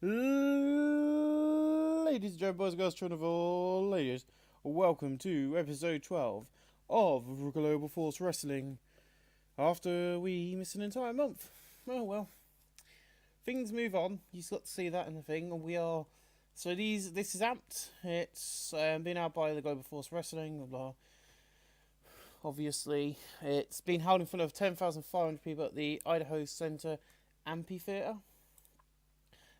Ladies and gentlemen, boys and girls, children of all ladies, welcome to episode 12 of Global Force Wrestling. After we missed an entire month. Oh well. Things move on. You've got to see that in the thing. And we are. So this is Amped. It's been out by the Global Force Wrestling. Blah, blah. Obviously, it's been held in front of 10,500 people at the Idaho Center Amphitheater.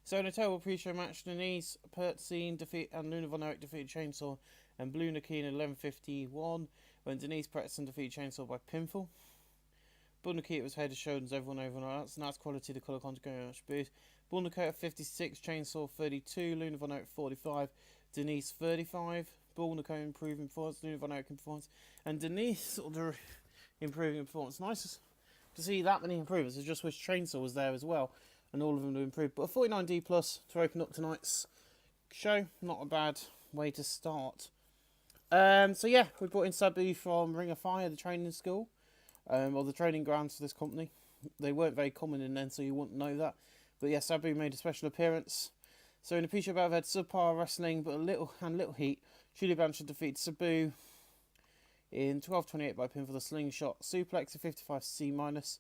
So in a terrible pre-show match, Denise Pertzine and Luna Von Erich defeated Chainsaw and Blue Nikki in 11:51 when Denise Pertzine defeated Chainsaw by pinfall. Blue Nikki was head and shoulders everyone else, and that's quality the colour conjugate match boost. Blue Nikki at 56, Chainsaw 32, Luna Von Erich 45, Denise 35. Blue Nikki improving performance, Luna Von Erich performance, and Denise improving performance. Nice to see that many improvements. I just wish Chainsaw was there as well. And all of them to improve. But a 49D plus to open up tonight's show. Not a bad way to start. So yeah, we brought in Sabu from Ring of Fire, the training school. Or the training grounds for this company. They weren't very common in then, so you wouldn't know that. But yeah, Sabu made a special appearance. So in a pre-show battle, we had subpar wrestling, but a little heat. Julie Blanchard defeated Sabu in 12:28 by pin for the slingshot suplex, a 55C-.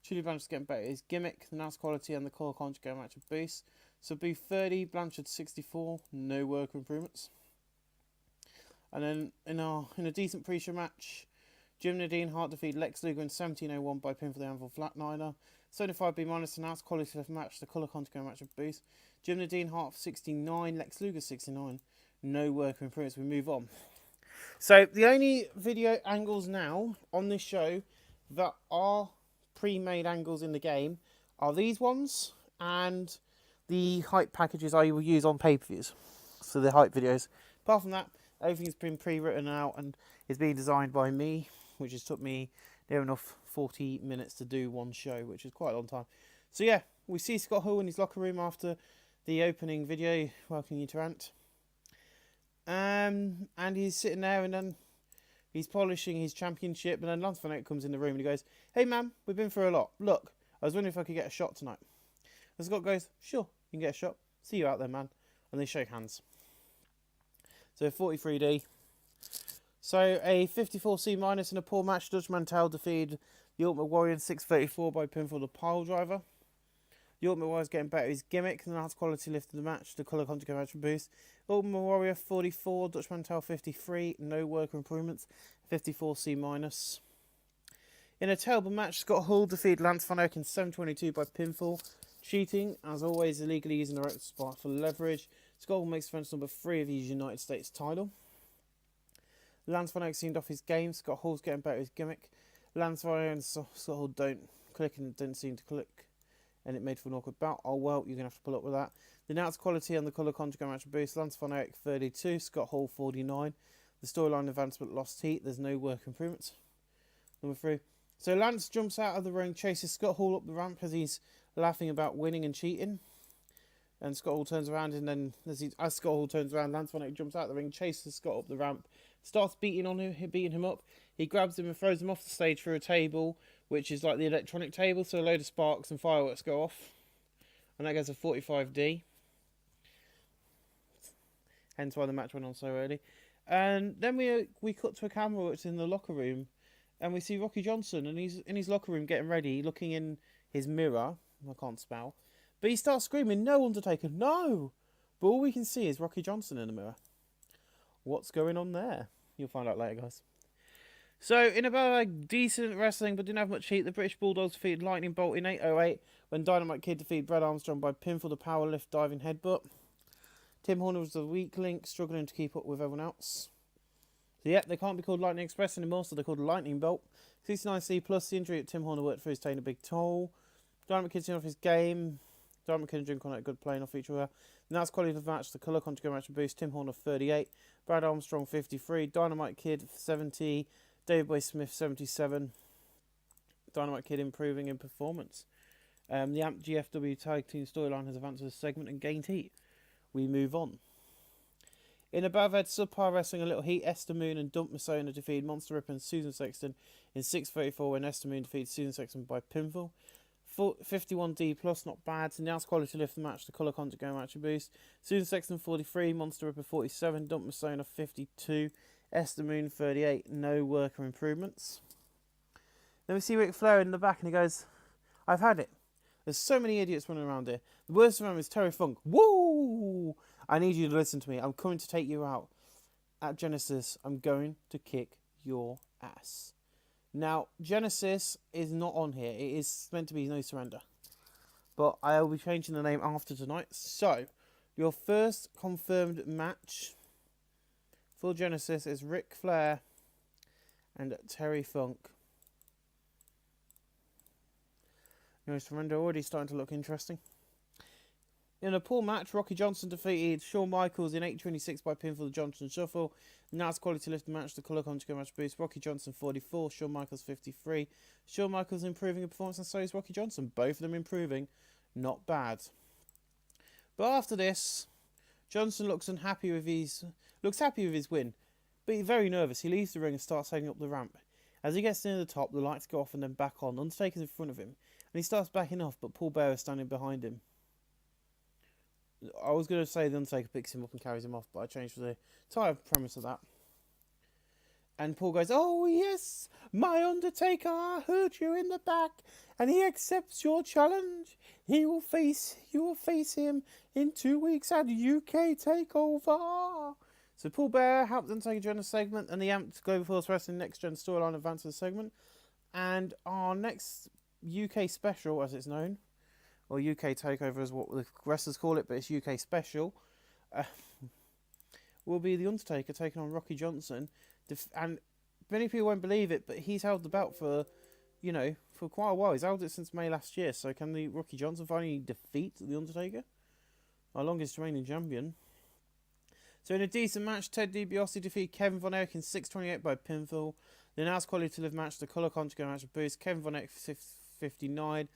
Julie Blanchard's getting better at his gimmick, the nice quality and the core conjugate match of boost. Sabu 30, Blanchard 64, no work improvements. And then in a decent pre-show match, Jim Nadine Hart defeated Lex Luger in 17:01 by pin for the Anvil Flatliner. 75B minus, the nice quality of the match, the colour conjugate match of boost. Jim Nadine Hart 69, Lex Luger 69, no work improvements. We move on. So the only video angles now on this show that are pre-made angles in the game are these ones and the hype packages I will use on pay-per-views. So the hype videos. Apart from that, everything's been pre-written out and is being designed by me, which has took me near enough 40 minutes to do one show, which is quite a long time. So yeah, we see Scott Hall in his locker room after the opening video, welcoming you to Ant. And he's sitting there and then he's polishing his championship, and then Lance Van Eyck comes in the room and he goes, "Hey man, we've been through a lot. Look, I was wondering if I could get a shot tonight." And Scott goes, "Sure, you can get a shot. See you out there, man." And they shake hands. So 43D. So a 54C minus in a poor match. Dutch Mantel defeated the Ultimate Warrior in 6:34 by pinfall the pile driver. The Ultimate Warrior's getting better at his gimmick, and that's quality lifted the match, the colour conjugate match boost. Ultimate Warrior 44, Dutch Mantel 53, no work improvements, 54C minus. In a terrible match, Scott Hall defeated Lance Van Eyck in 7:22 by pinfall. Cheating, as always, illegally using the right spot for leverage. Scott Hall makes defense number 3 of his United States title. Lance Van Eyck seemed off his game. Scott Hall's getting better at his gimmick. Lance Van Eyck and Scott Hall don't click and didn't seem to click, and it made for an awkward bout. Oh well, you're going to have to pull up with that. The announced quality and the colour conjugate match boost. Lance Van Eyck 32, Scott Hall 49. The storyline advancement lost heat. There's no work improvements. Number 3. So Lance jumps out of the ring, chases Scott Hall up the ramp as he's laughing about winning and cheating. And Scott Hall turns around, and then as Scott Hall turns around, Lance Van Eyck jumps out of the ring, chases Scott up the ramp, starts beating him up. He grabs him and throws him off the stage through a table, which is like the electronic table, so a load of sparks and fireworks go off. And that goes to 45D. Hence why the match went on so early. And then we cut to a camera which is in the locker room, and we see Rocky Johnson, and he's in his locker room getting ready, looking in his mirror. I can't spell. But he starts screaming, "No, Undertaker, no!" But all we can see is Rocky Johnson in the mirror. What's going on there? You'll find out later, guys. So, in about like decent wrestling, but didn't have much heat, the British Bulldogs defeated Lightning Bolt in 8:08 when Dynamite Kid defeated Brad Armstrong by pinfall the powerlift diving headbutt. Tim Horner was the weak link, struggling to keep up with everyone else. So, yeah, they can't be called Lightning Express anymore, so they're called Lightning Bolt. 69C plus, the injury that Tim Horner worked for is taking a big toll. Dynamite Kid's off his game. Dynamite Kid and Jim Cornette good playing off each other. And that's quality of the match, the colour conjugate match boost. Tim Horner 38, Brad Armstrong 53, Dynamite Kid 70, David Boy Smith 77. Dynamite Kid improving in performance. The AMP GFW tag team storyline has advanced to the segment and gained heat. We move on. In above head subpar wrestling a little heat, Esther Moon and Dump Masona defeated Monster Ripper and Susan Sexton in 6:34 when Esther Moon defeated Susan Sexton by pinfall. 51D plus, not bad. Announced quality lift the match, the colour content go match and boost. Susan Sexton 43, Monster Ripper 47, Dump Masona 52, Esther Moon 38, no worker improvements. Then we see Ric Flair in the back and he goes, I've had it. There's so many idiots running around here. The worst of them is Terry Funk. Woo! I need you to listen to me. I'm coming to take you out. At Genesis, I'm going to kick your ass. Now, Genesis is not on here. It is meant to be No Surrender. But I will be changing the name after tonight. So, your first confirmed match for Genesis is Ric Flair and Terry Funk. No Surrender already starting to look interesting. In a poor match, Rocky Johnson defeated Shawn Michaels in 8:26 by pinfall the Johnson Shuffle. Nice quality lift match, the colour content match boost. Rocky Johnson 44, Shawn Michaels 53. Shawn Michaels improving in performance and so is Rocky Johnson. Both of them improving. Not bad. But after this, Johnson looks happy with his win. But he's very nervous. He leaves the ring and starts heading up the ramp. As he gets near the top, the lights go off and then back on. Undertaker's in front of him. And he starts backing off, but Paul Bearer is standing behind him. I was going to say the Undertaker picks him up and carries him off, but I changed the entire premise of that. And Paul goes, oh yes, my Undertaker, I heard you in the back, and he accepts your challenge. You will face him in 2 weeks at UK Takeover. So Paul Bearer helped Undertaker during the segment, and the Amped Global Force Wrestling Next Gen storyline advanced the segment. And our next UK special, as it's known, or UK Takeover is what the wrestlers call it, but it's UK Special, will be The Undertaker taking on Rocky Johnson. And many people won't believe it, but he's held the belt for quite a while. He's held it since May last year, so can the Rocky Johnson finally defeat The Undertaker? Our longest reigning champion. So in a decent match, Ted DiBiase defeated Kevin Von Erich in 6:28 by pinfall. The announced quality to live match, the colour conjugate match of boost. Kevin Von Erich 59,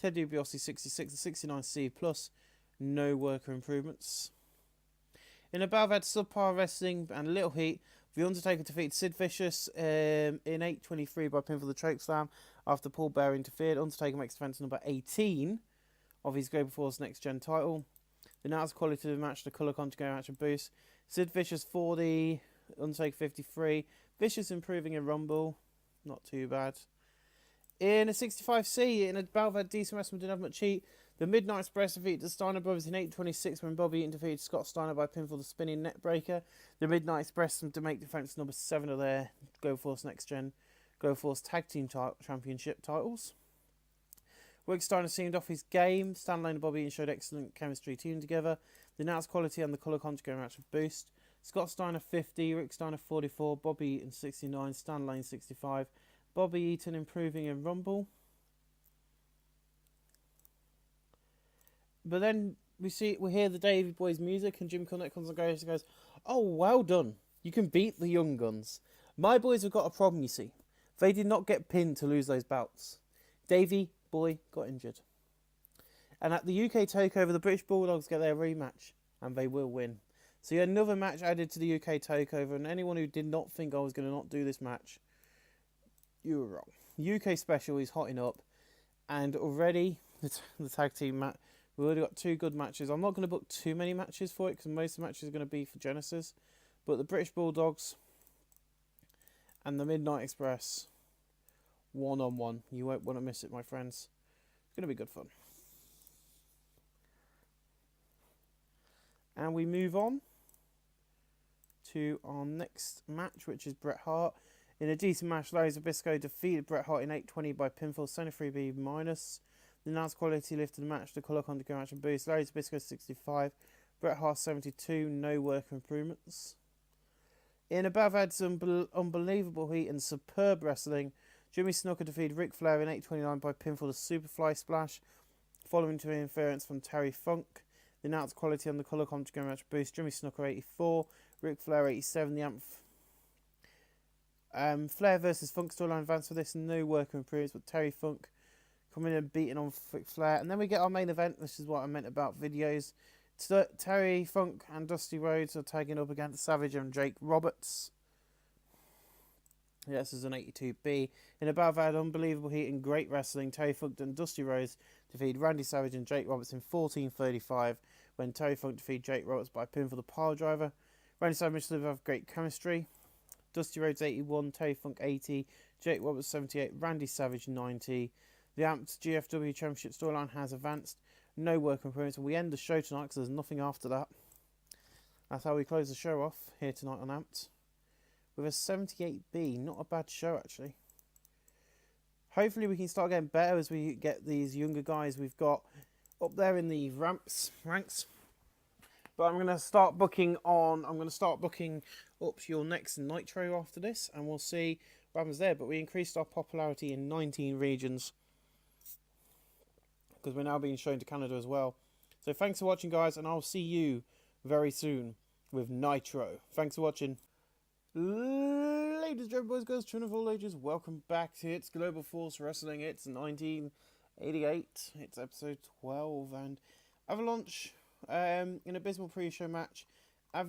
Ted DiBiase 66, and 69C plus. No worker improvements. In a battle, had subpar wrestling and little heat. The Undertaker defeated Sid Vicious in 8:23 by pinfall the choke slam after Paul Bearer interfered. Undertaker makes defense number 18 of his Global Force Next Gen title. The announced quality to the match, the colour conjugate match of boost. Sid Vicious 40, Undertaker 53. Vicious improving in Rumble. Not too bad. In a 65C, in a battle that decent wrestling didn't have much heat, the Midnight Express defeated the Steiner Brothers in 8:26 when Bobby Eaton defeated Scott Steiner by pinfall the spinning net breaker. The Midnight Express to make defense number 7 of their Global Force Next Gen Global Force Tag Team Championship titles. Rick Steiner seemed off his game. Stan Lane and Bobby Eaton showed excellent chemistry teaming together. The announced quality and the colour conjugate match of boost. Scott Steiner 50, Rick Steiner 44, Bobby Eaton 69, Stan Lane 65. Bobby Eaton improving in Rumble. But then we hear the Davey Boys music and Jim Cornette comes and goes, oh, well done. You can beat the Young Guns. My boys have got a problem, you see. They did not get pinned to lose those bouts. Davey Boy got injured. And at the UK Takeover, the British Bulldogs get their rematch, and they will win. So you had another match added to the UK Takeover, and anyone who did not think I was going to not do this match, you were wrong. UK Special is hotting up, and already the tag team match, we've already got 2 good matches. I'm not going to book too many matches for it, because most of the matches are going to be for Genesis, but the British Bulldogs and the Midnight Express, 1-on-1. You won't want to miss it, my friends. It's going to be good fun. And we move on to our next match, which is Bret Hart. In a decent match, Larry Zbyszko defeated Bret Hart in 8:20 by pinfall, 73B minus. The announced quality lifted the match, the colour conjugate match and boost. Larry Zbyszko 65, Bret Hart 72, no work improvements. In a battle had some unbelievable heat and superb wrestling, Jimmy Snuka defeated Ric Flair in 8:29 by pinfall, the Superfly Splash, following to interference from Terry Funk. The announced quality on the colour conjugate match boost, Jimmy Snuka 84, Ric Flair 87. The Flair versus Funk storyline advanced for this, no worker improves, but Terry Funk coming in and beating on Ric Flair. And then we get our main event. This is what I meant about videos. Terry Funk and Dusty Rhodes are tagging up against Savage and Jake Roberts. Yes, this is an 82B. In a bout that unbelievable heat and great wrestling, Terry Funk and Dusty Rhodes defeated Randy Savage and Jake Roberts in 14:35 when Terry Funk defeated Jake Roberts by pin for the pile driver. Randy Savage and have great chemistry. Dusty Rhodes 81, Terry Funk 80, Jake Roberts 78, Randy Savage 90. The Amped GFW Championship storyline has advanced. No work improvements. And we end the show tonight because there's nothing after that. That's how we close the show off here tonight on Amped. With a 78B. Not a bad show, actually. Hopefully we can start getting better as we get these younger guys we've got up there in the ranks. But I'm going to start booking up your next Nitro after this, and we'll see what happens there. But we increased our popularity in 19 regions because we're now being shown to Canada as well. So thanks for watching, guys, and I'll see you very soon with Nitro. Thanks for watching. Ladies, gentlemen, boys, girls, children of all ages, welcome back to It's Global Force Wrestling. It's 1988. It's episode 12, and Avalanche in an abysmal pre-show match.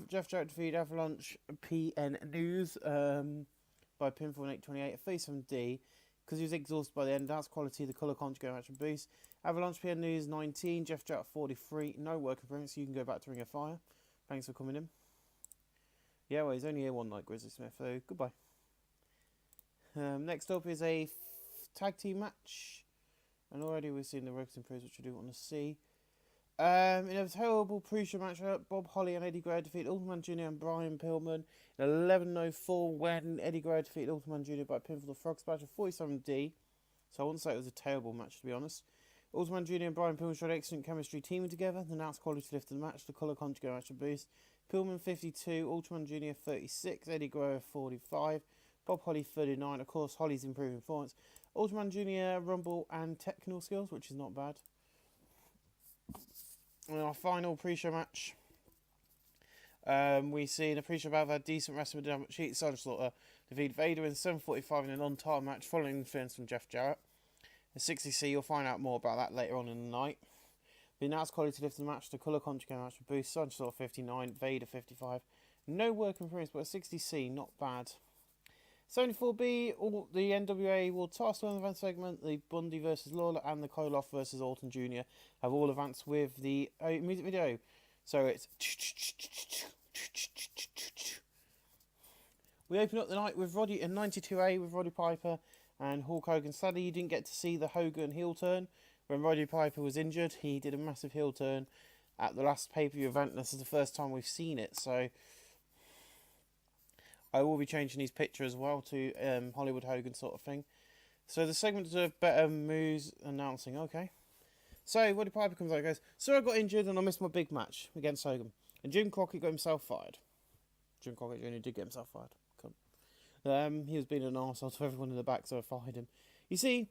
Jeff Jarrett defeated Avalanche PN News by pinfall in 8:28 at 37D because he was exhausted by the end. That's quality. The colour conjugate match and boost. Avalanche PN News 19. Jeff Jarrett 43. No work improvements. So you can go back to Ring of Fire. Thanks for coming in. Yeah, well, he's only here one night, Grizzly Smith, so goodbye. Next up is a tag team match. And already we've seen the Ropes and Pros, which I do want to see. In a terrible pre-show match, Bob Holly and Eddie Guerrero defeat Ultraman Jr. and Brian Pillman. In 11:04, when Eddie Guerrero defeated Ultraman Jr. by pinfall the Frog Splash of 47D. So I wouldn't say it was a terrible match, to be honest. Ultraman Jr. and Brian Pillman showed excellent chemistry teaming together. The announced quality lift of the match, the colour conjugate match and boost. Pillman 52, Ultraman Jr. 36, Eddie Guerrero 45, Bob Holly 39. Of course, Holly's improving performance. Ultraman Jr. Rumble and technical skills, which is not bad. In our final pre-show match, we see in a pre-show bout that decent wrestling with Cheat Sergeant Slaughter defeated Vader in 7:45 in an on-time match following interference from Jeff Jarrett. In 60C, you'll find out more about that later on in the night. The announced quality lift of the match, the colour conjugate match with boost, Sergeant Slaughter 59, Vader 55. No work improvements, but a 60C, not bad. 74B, the NWA will task one event segment, the Bundy versus Lawler and the Koloff versus Orton Jr. have all advanced with the music video. So it's... We open up the night with Roddy in 92A with Roddy Piper and Hulk Hogan. Sadly, you didn't get to see the Hogan heel turn. When Roddy Piper was injured, he did a massive heel turn at the last pay-per-view event. This is the first time we've seen it, so I will be changing his picture as well to Hollywood Hogan sort of thing. So the segment deserved better moves announcing. Okay. So Roddy Piper comes out and goes, "So I got injured and I missed my big match against Hogan." And Jim Crockett got himself fired. Jim Crockett Jr. did get himself fired. He was being an arsehole to everyone in the back, so I fired him. You see,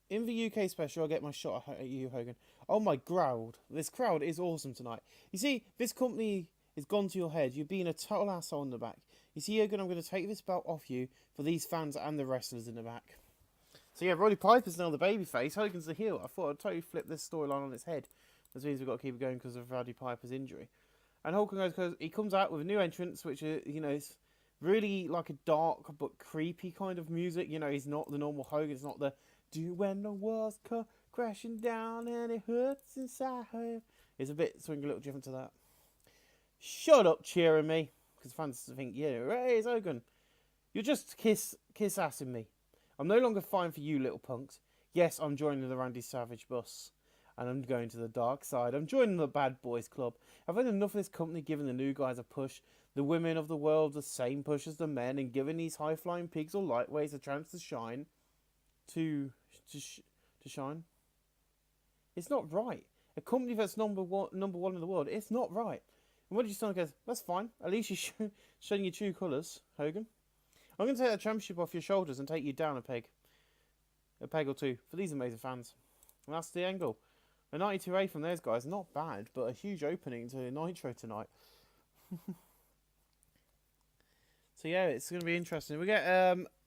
in the UK special, I'll get my shot at you, Hogan. Oh my growled. This crowd is awesome tonight. You see, this company is gone to your head. You're being a total asshole in the back. You see, Hogan, I'm going to take this belt off you for these fans and the wrestlers in the back. So yeah, Roddy Piper's now the babyface. Hogan's the heel. I thought I'd totally flip this storyline on its head. This means we've got to keep it going because of Roddy Piper's injury. And Hogan goes, because he comes out with a new entrance, which is, it's really like a dark but creepy kind of music. He's not the normal Hogan. It's not the "do when the walls come crashing down and it hurts inside." It's a bit something a little different to that. Shut up cheering me, because fans think, yeah, hey, it's Hogan. You're just kiss assing me. I'm no longer fine for you little punks. Yes, I'm joining the Randy Savage bus. And I'm going to the dark side. I'm joining the bad boys club. I've had enough of this company giving the new guys a push. The women of the world the same push as the men, and giving these high-flying pigs or lightweights a chance to shine. To shine. It's not right. A company that's number one in the world, it's not right. And Roddy Strong goes, "That's fine. At least you're showing your true colours, Hogan. I'm going to take that championship off your shoulders and take you down a peg or two for these amazing fans." And that's the angle. A 92A from those guys, not bad, but a huge opening to Nitro tonight. So yeah, it's going to be interesting. We get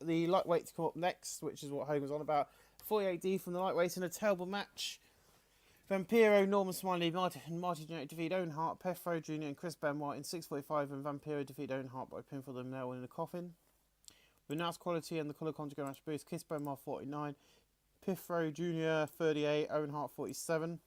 the lightweight to come up next, which is what Hogan's on about. 48D from the lightweights in a terrible match. Vampiro, Norman Smiley, Marty Jannetty defeat Owen Hart, Pethro Jr. and Chris Benoit in 6:45, and Vampiro defeat Owen Hart by pinfall them nail in the coffin. The announced quality and the colour conjugate match boost. Kiss Benoit 49. Pifro Jr. 38. Owen Hart 47.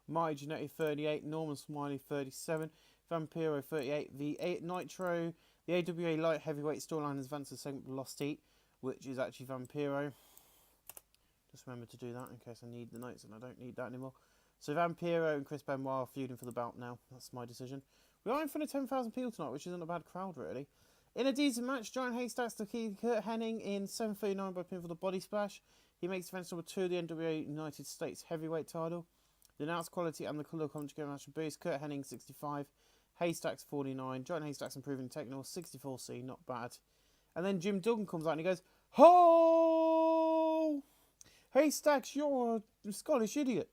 Marty Jannetty 38. Norman Smiley 37. Vampiro 38. The Nitro, the AWA light heavyweight storyline has advanced to the segment Lost Heat, which is actually Vampiro. Just remember to do that in case I need the notes and I don't need that anymore. So Vampiro and Chris Benoit are feuding for the belt now. That's my decision. We are in front of 10,000 people tonight, which isn't a bad crowd really. In a decent match, Giant Haystacks defeated Kurt Hennig in 7:39 by pinfall the Body Splash. He makes defense number 2 of the NWA United States heavyweight title. The announced quality and the colour conjugate match boost. Kurt Hennig 65, Haystacks 49. Giant Haystacks improving technical 64C, not bad. And then Jim Duggan comes out and he goes, "Ho! Haystacks, you're a Scottish idiot.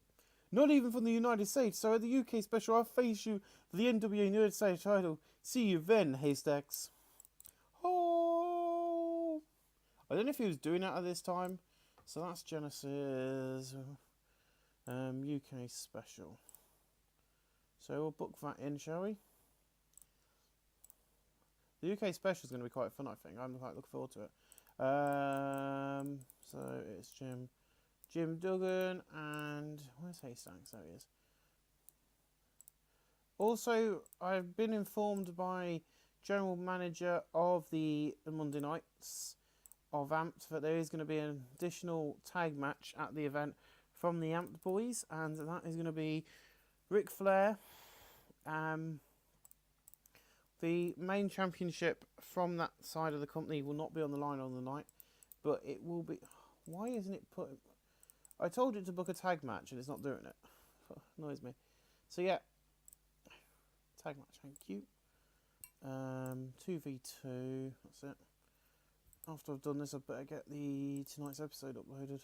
Not even from the United States. So at the UK special, I'll face you for the NWA United States title. See you then, Haystacks." Oh! I don't know if he was doing that at this time. So that's Genesis UK special. So we'll book that in, shall we? The UK special is going to be quite fun, I think. I'm quite looking forward to it. So it's Jim Duggan, and where's Haystacks? There he is. Also, I've been informed by general manager of the Monday nights of Amped that there is going to be an additional tag match at the event from the Amped boys, and that is going to be Ric Flair. The main championship from that side of the company will not be on the line on the night, but it will be. Why isn't it put? I told it to book a tag match and it's not doing it. Annoys me. So yeah, tag match. Thank you. 2v2. That's it. After I've done this, I better get the tonight's episode uploaded.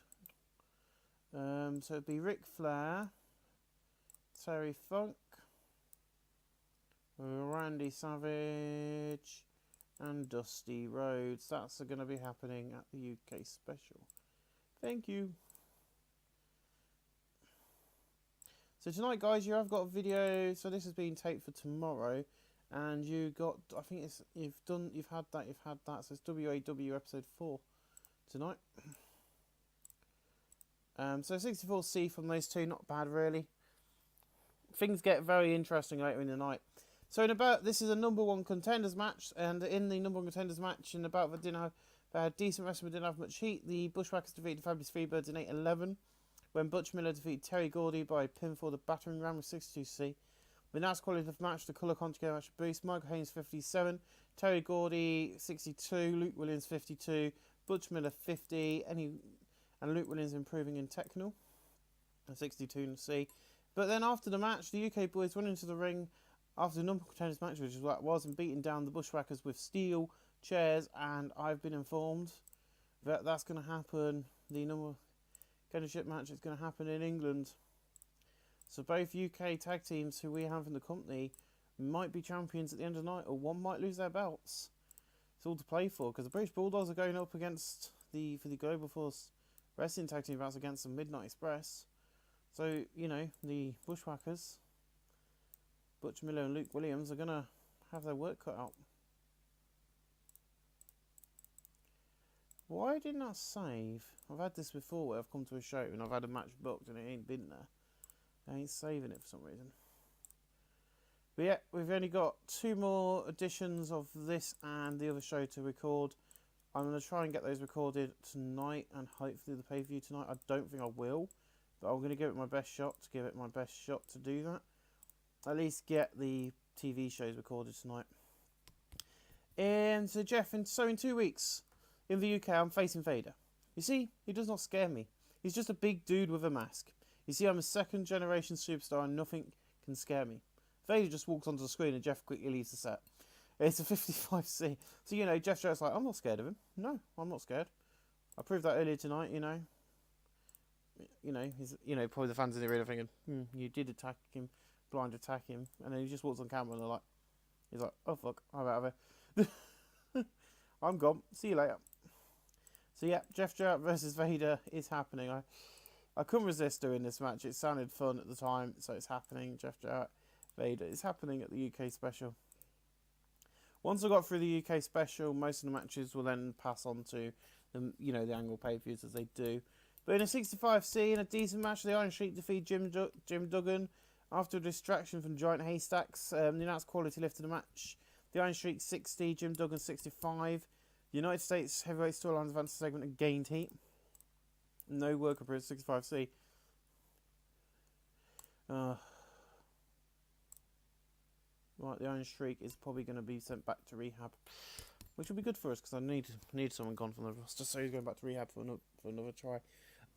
So it'd be Ric Flair, Terry Funk, Randy Savage, and Dusty Rhodes. That's going to be happening at the UK special. Thank you. So tonight, guys, you have got a video. So this has been taped for tomorrow, and you got. I think it's you've had that. So it's WAW episode 4 tonight. So 64C from those two, not bad really. Things get very interesting later in the night. So this is a number 1 contenders match, and in the number 1 contenders match, and they had decent wrestling, but didn't have much heat. The Bushwhackers defeated Fabulous Freebirds in 8-11, when Butch Miller defeated Terry Gordy by pinfall the battering ram with 62C. The announced quality of the match, the colour conjugate match boost. Michael Haynes 57, Terry Gordy 62, Luke Williams 52, Butch Miller 50, and Luke Williams improving in technical, 62C. But then after the match, the UK boys went into the ring after the number contenders match, which is what it was, and beating down the Bushwhackers with steel chairs. And I've been informed that that's going to happen. The number contendership match is going to happen in England. So both UK tag teams who we have in the company might be champions at the end of the night, or one might lose their belts. It's all to play for, because the British Bulldogs are going up against for the Global Force Wrestling Tag Team bouts against the Midnight Express. So, you know, the Bushwhackers, Butch Miller and Luke Williams, are going to have their work cut out. Why didn't I save? I've had this before where I've come to a show and I've had a match booked and it ain't been there. I ain't saving it for some reason. But yeah, we've only got 2 more editions of this and the other show to record. I'm going to try and get those recorded tonight and hopefully the pay-per-view tonight. I don't think I will, but I'm going to give it my best shot to do that. At least get the TV shows recorded tonight. And so Jeff, in 2 weeks in the UK, I'm facing Vader. You see, he does not scare me. He's just a big dude with a mask. You see, I'm a 2nd generation superstar and nothing can scare me. Vader just walks onto the screen and Jeff quickly leaves the set. It's a 55C. So, you know, Jeff Jarrett's like, I'm not scared of him. No, I'm not scared. I proved that earlier tonight, you know. He's, probably the fans in the arena thinking, you did attack him, blind attack him. And then he just walks on camera and he's like, oh fuck, I'm out of here. I'm gone. See you later. So yeah, Jeff Jarrett versus Vader is happening. I couldn't resist doing this match. It sounded fun at the time, so it's happening. Jeff Jarrett, Vader. It's happening at the UK special. Once I got through the UK special, most of the matches will then pass on to the the annual pay-per-views as they do. But in a 65C, in a decent match, the Iron Sheik defeat Jim Duggan after a distraction from Giant Haystacks. The announced quality lifted the match. The Iron Sheik 60, Jim Duggan 65. The United States heavyweight storylines advanced segment and gained heat. No work approved 65C. Right, the Iron Sheik is probably going to be sent back to rehab, which will be good for us because I need someone gone from the roster, so he's going back to rehab for another try.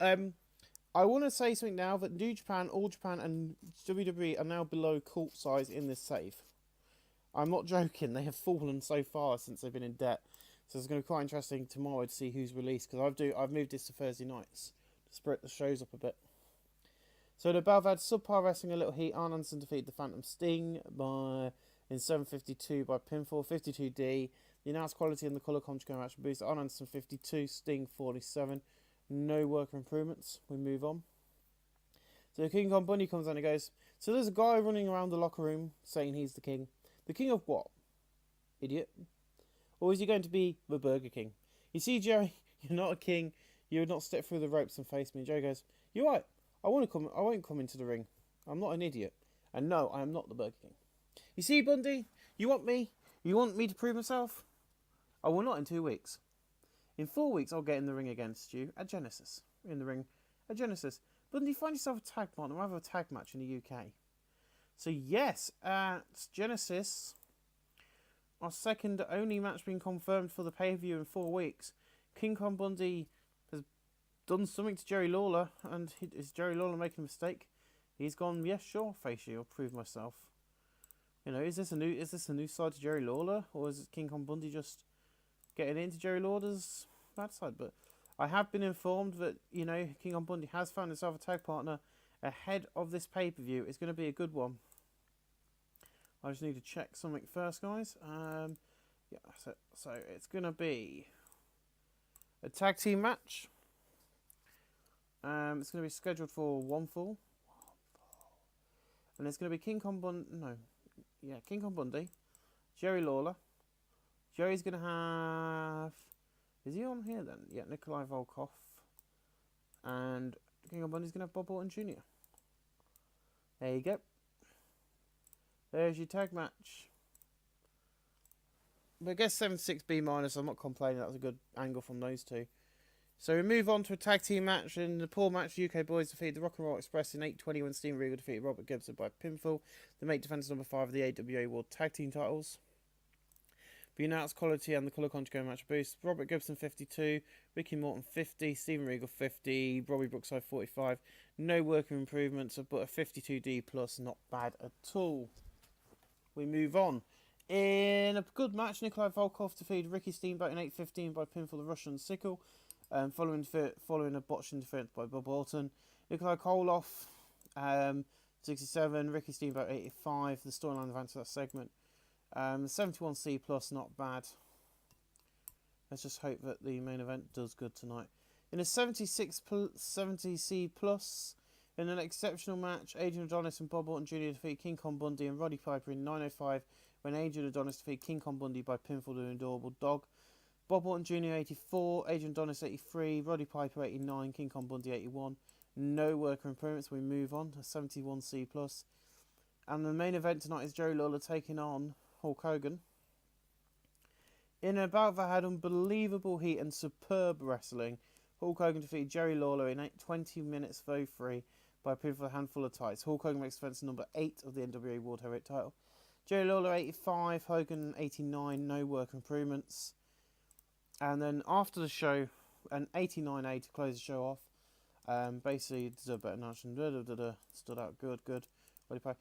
I want to say something now that New Japan, All Japan, and WWE are now below cult size in this save. I'm not joking; they have fallen so far since they've been in debt. So it's going to be quite interesting tomorrow to see who's released because I've moved this to Thursday nights to spread the shows up a bit. So the Belv had subpar wrestling a little heat. Arn Anderson defeated the Phantom Sting in 7:52 by pinfall. 52D. The announced quality in the colour commentary match boost. Arn Anderson 52, Sting 47. No worker improvements. We move on. So King Kong Bundy comes on and goes, so there's a guy running around the locker room saying he's the king. The king of what? Idiot. Or is he going to be the Burger King? You see, Jerry, you're not a king. You would not step through the ropes and face me. And Jerry goes, you're right. I won't come into the ring. I'm not an idiot. And no, I am not the Burger King. You see, Bundy, you want me? You want me to prove myself? I will not in 2 weeks. In 4 weeks, I'll get in the ring against you at Genesis. In the ring at Genesis. Bundy, find yourself a tag partner. We'll have a tag match in the UK. So yes, at Genesis, our second only match being confirmed for the pay-per-view in 4 weeks. King Kong Bundy has done something to Jerry Lawler, and is Jerry Lawler making a mistake? He's gone, yes, sure, face you, I'll prove myself. Is this a new side to Jerry Lawler, or is King Kong Bundy just getting into Jerry Lawler's bad side? But I have been informed that King Kong Bundy has found himself a tag partner ahead of this pay-per-view. It's going to be a good one. I just need to check something first, guys. Yeah, so it's going to be a tag team match. It's going to be scheduled for one fall. And it's going to be King Kong Bundy, Jerry Lawler. Jerry's going to have... Is he on here then? Yeah, Nikolai Volkov. And King Kong Bundy's going to have Bob Orton Jr. There you go. There's your tag match. But I guess 7-6B minus, I'm not complaining. That was a good angle from those two. So we move on to a tag team match. In the pool match, the UK boys defeated the Rock and Roll Express in 8:20 when Steven Regal defeated Robert Gibson by pinfall. The mate defends number 5 of the AWA World Tag Team titles. The announced quality and the colour conjugate match boost. Robert Gibson 52, Ricky Morton 50, Steven Regal 50, Robbie Brookside 45. No working improvements, but a 52D plus, not bad at all. We move on. In a good match, Nikolai Volkov defeated Ricky Steamboat in 8:15 by pinfall the Russian Sickle. Following a botched interference by Bob Orton. Nikolai Koloff, 67, Ricky Steamboat 85. The storyline advanced to that segment. 71C plus, not bad. Let's just hope that the main event does good tonight. In a 70C plus, in an exceptional match, Adrian Adonis and Bob Orton Jr. defeat King Kong Bundy and Roddy Piper in 9:05 when Adrian Adonis defeat King Kong Bundy by pinfall to an adorable dog. Bob Orton Jr. 84, Adrian Adonis 83, Roddy Piper 89, King Kong Bundy 81. No worker improvements. We move on to 71C plus. And the main event tonight is Jerry Lawler taking on Hulk Hogan. In a bout that had unbelievable heat and superb wrestling, Hulk Hogan defeated Jerry Lawler in 20 minutes 03 by a pinfall a handful of tights. Hulk Hogan makes defense number 8 of the NWA World Heavyweight title. Jerry Lawler 85, Hogan 89, no work improvements. And then after the show, an 89A to close the show off. Basically, deserved better than stood out good. Roddy Piper.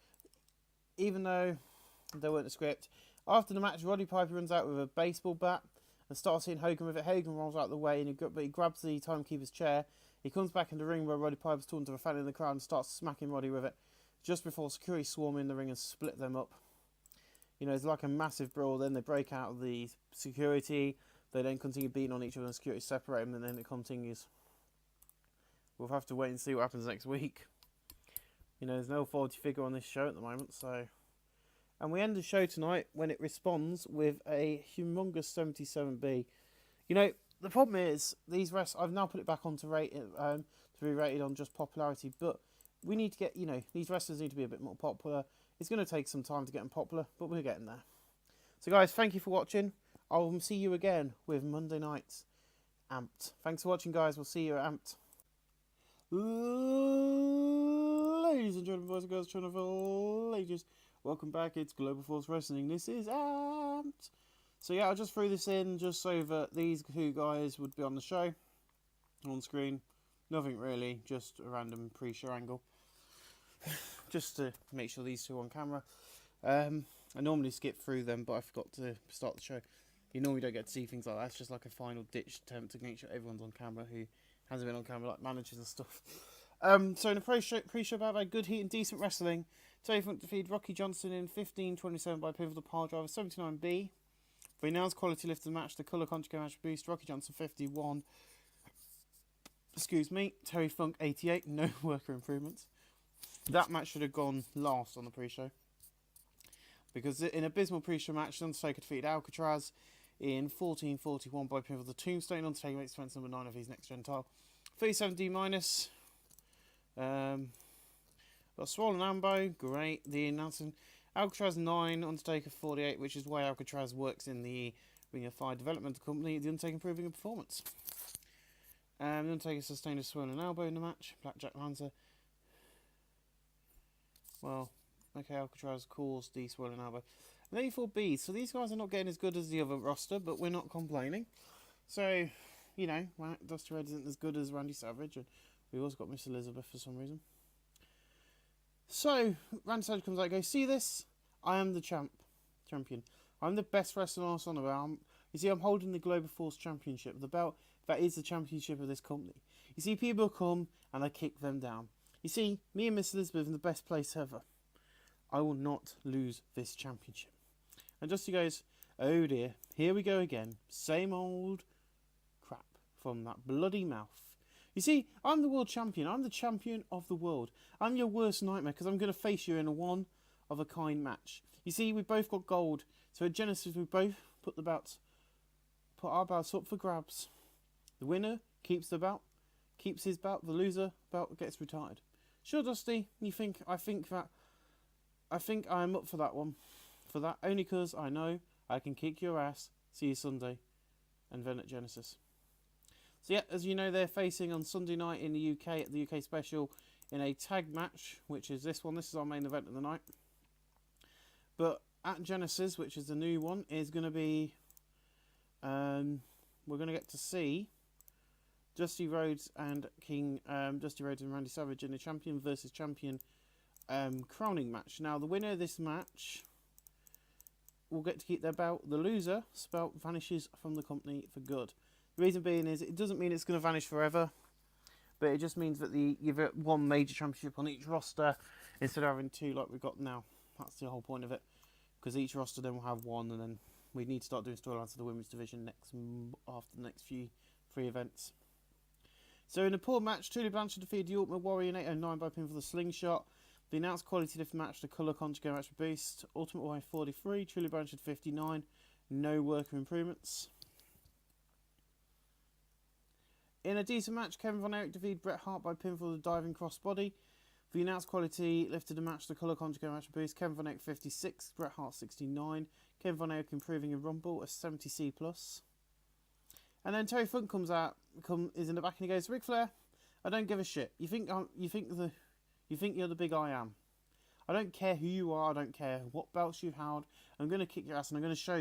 Even though they weren't the script. After the match, Roddy Piper runs out with a baseball bat and starts hitting Hogan with it. Hogan rolls out of the way, and he grabs the timekeeper's chair. He comes back in the ring where Roddy Piper's talking to a fan in the crowd and starts smacking Roddy with it. Just before security swarm in the ring and split them up. It's like a massive brawl. Then they break out of the security. They then continue beating on each other and security separate them, and then it continues. We'll have to wait and see what happens next week. There's no authority figure on this show at the moment, so... And we end the show tonight when it responds with a humongous 77B. You know, the problem is, these wrestlers, I've now put it back on to be rated on just popularity, but we need to get, you know, these wrestlers need to be a bit more popular. It's going to take some time to get them popular, but we're getting there. So guys, thank you for watching. I'll see you again with Monday Night's Amped. Thanks for watching, guys. We'll see you at Amped. Ladies and gentlemen, boys and girls, children of all ages, welcome back. It's Global Force Wrestling. This is Amped. So yeah, I just threw this in just so that these two guys would be on the show, on screen. Nothing really, just a random pre-show angle. Just to make sure these two are on camera. I normally skip through them, but I forgot to start the show. You normally don't get to see things like that. It's just like a final ditch attempt to make sure everyone's on camera who hasn't been on camera, like managers and stuff. So in the pre-show bout, had good heat and decent wrestling. TEW defeated Rocky Johnson in 15:27 by pivotal pile driver 79B. For announced quality lift of the match, the colour conjugate match boost, Rocky Johnson 51. Excuse me, Terry Funk 88, no worker improvements. That match should have gone last on the pre-show. Because in abysmal pre-show match, Undertaker defeated Alcatraz in 14:41 by pinfall the Tombstone. Undertaker makes defense number 9 of his next gen title. 37D-. Got swollen elbow, great. The announcing Alcatraz 9, Undertaker 48, which is why Alcatraz works in the Ring of Fire development company. The Undertaker improving in performance. The Undertaker sustained a swollen elbow in the match. Blackjack Lanza. Well, okay, Alcatraz caused the swollen elbow. And 84B. So these guys are not getting as good as the other roster, but we're not complaining. So, you know, Dusty Rhodes isn't as good as Randy Savage, and we've also got Miss Elizabeth for some reason. So, Randy Savage comes out and goes, see this? I am the champion. I'm the best wrestler on the belt. You see, I'm holding the Global Force Championship, the belt that is the championship of this company. You see, people come and I kick them down. You see, me and Miss Elizabeth in the best place ever. I will not lose this championship. And Dusty goes, oh dear, here we go again. Same old crap from that bloody mouth. You see, I'm the world champion. I'm the champion of the world. I'm your worst nightmare because I'm going to face you in a one-of-a-kind match. You see, we both got gold. So at Genesis, we both put our belts up for grabs. The winner keeps the belt, keeps his belt. The loser belt gets retired. Sure, Dusty, I think I'm up for that one. For that, only because I know I can kick your ass. See you Sunday. And then at Genesis. So yeah, as you know, they're facing on Sunday night in the UK at the UK special in a tag match, which is this one. This is our main event of the night. But at Genesis, which is the new one, is going to be... we're going to get to see Dusty Rhodes and Dusty Rhodes and Randy Savage in a champion versus champion crowning match. Now, the winner of this match will get to keep their belt. The loser's belt vanishes from the company for good. The reason being is it doesn't mean it's going to vanish forever, but it just means that you've got one major championship on each roster instead of having two like we've got now. That's the whole point of it, because each roster then will have one, and then we need to start doing storylines for the women's division after the next three events. So in a poor match, Tully Blanchard defeated the Ultimate Warrior in 8:09 by pin for the slingshot. The announced quality lift match, the colour conjugate match boost. Ultimate Warrior 43, Tully Blanchard 59. No worker improvements. In a decent match, Kevin Von Erich defeated Bret Hart by pin for the diving crossbody. The announced quality lifted a match, the colour conjugate match boost. Kevin Von Erich 56, Bret Hart 69. Kevin Von Erich improving in Rumble, a 70C+. And then Terry Funk is in the back and he goes, Ric Flair, I don't give a shit. You think you're the big I am. I don't care who you are. I don't care what belts you've held. I'm going to kick your ass and I'm going to show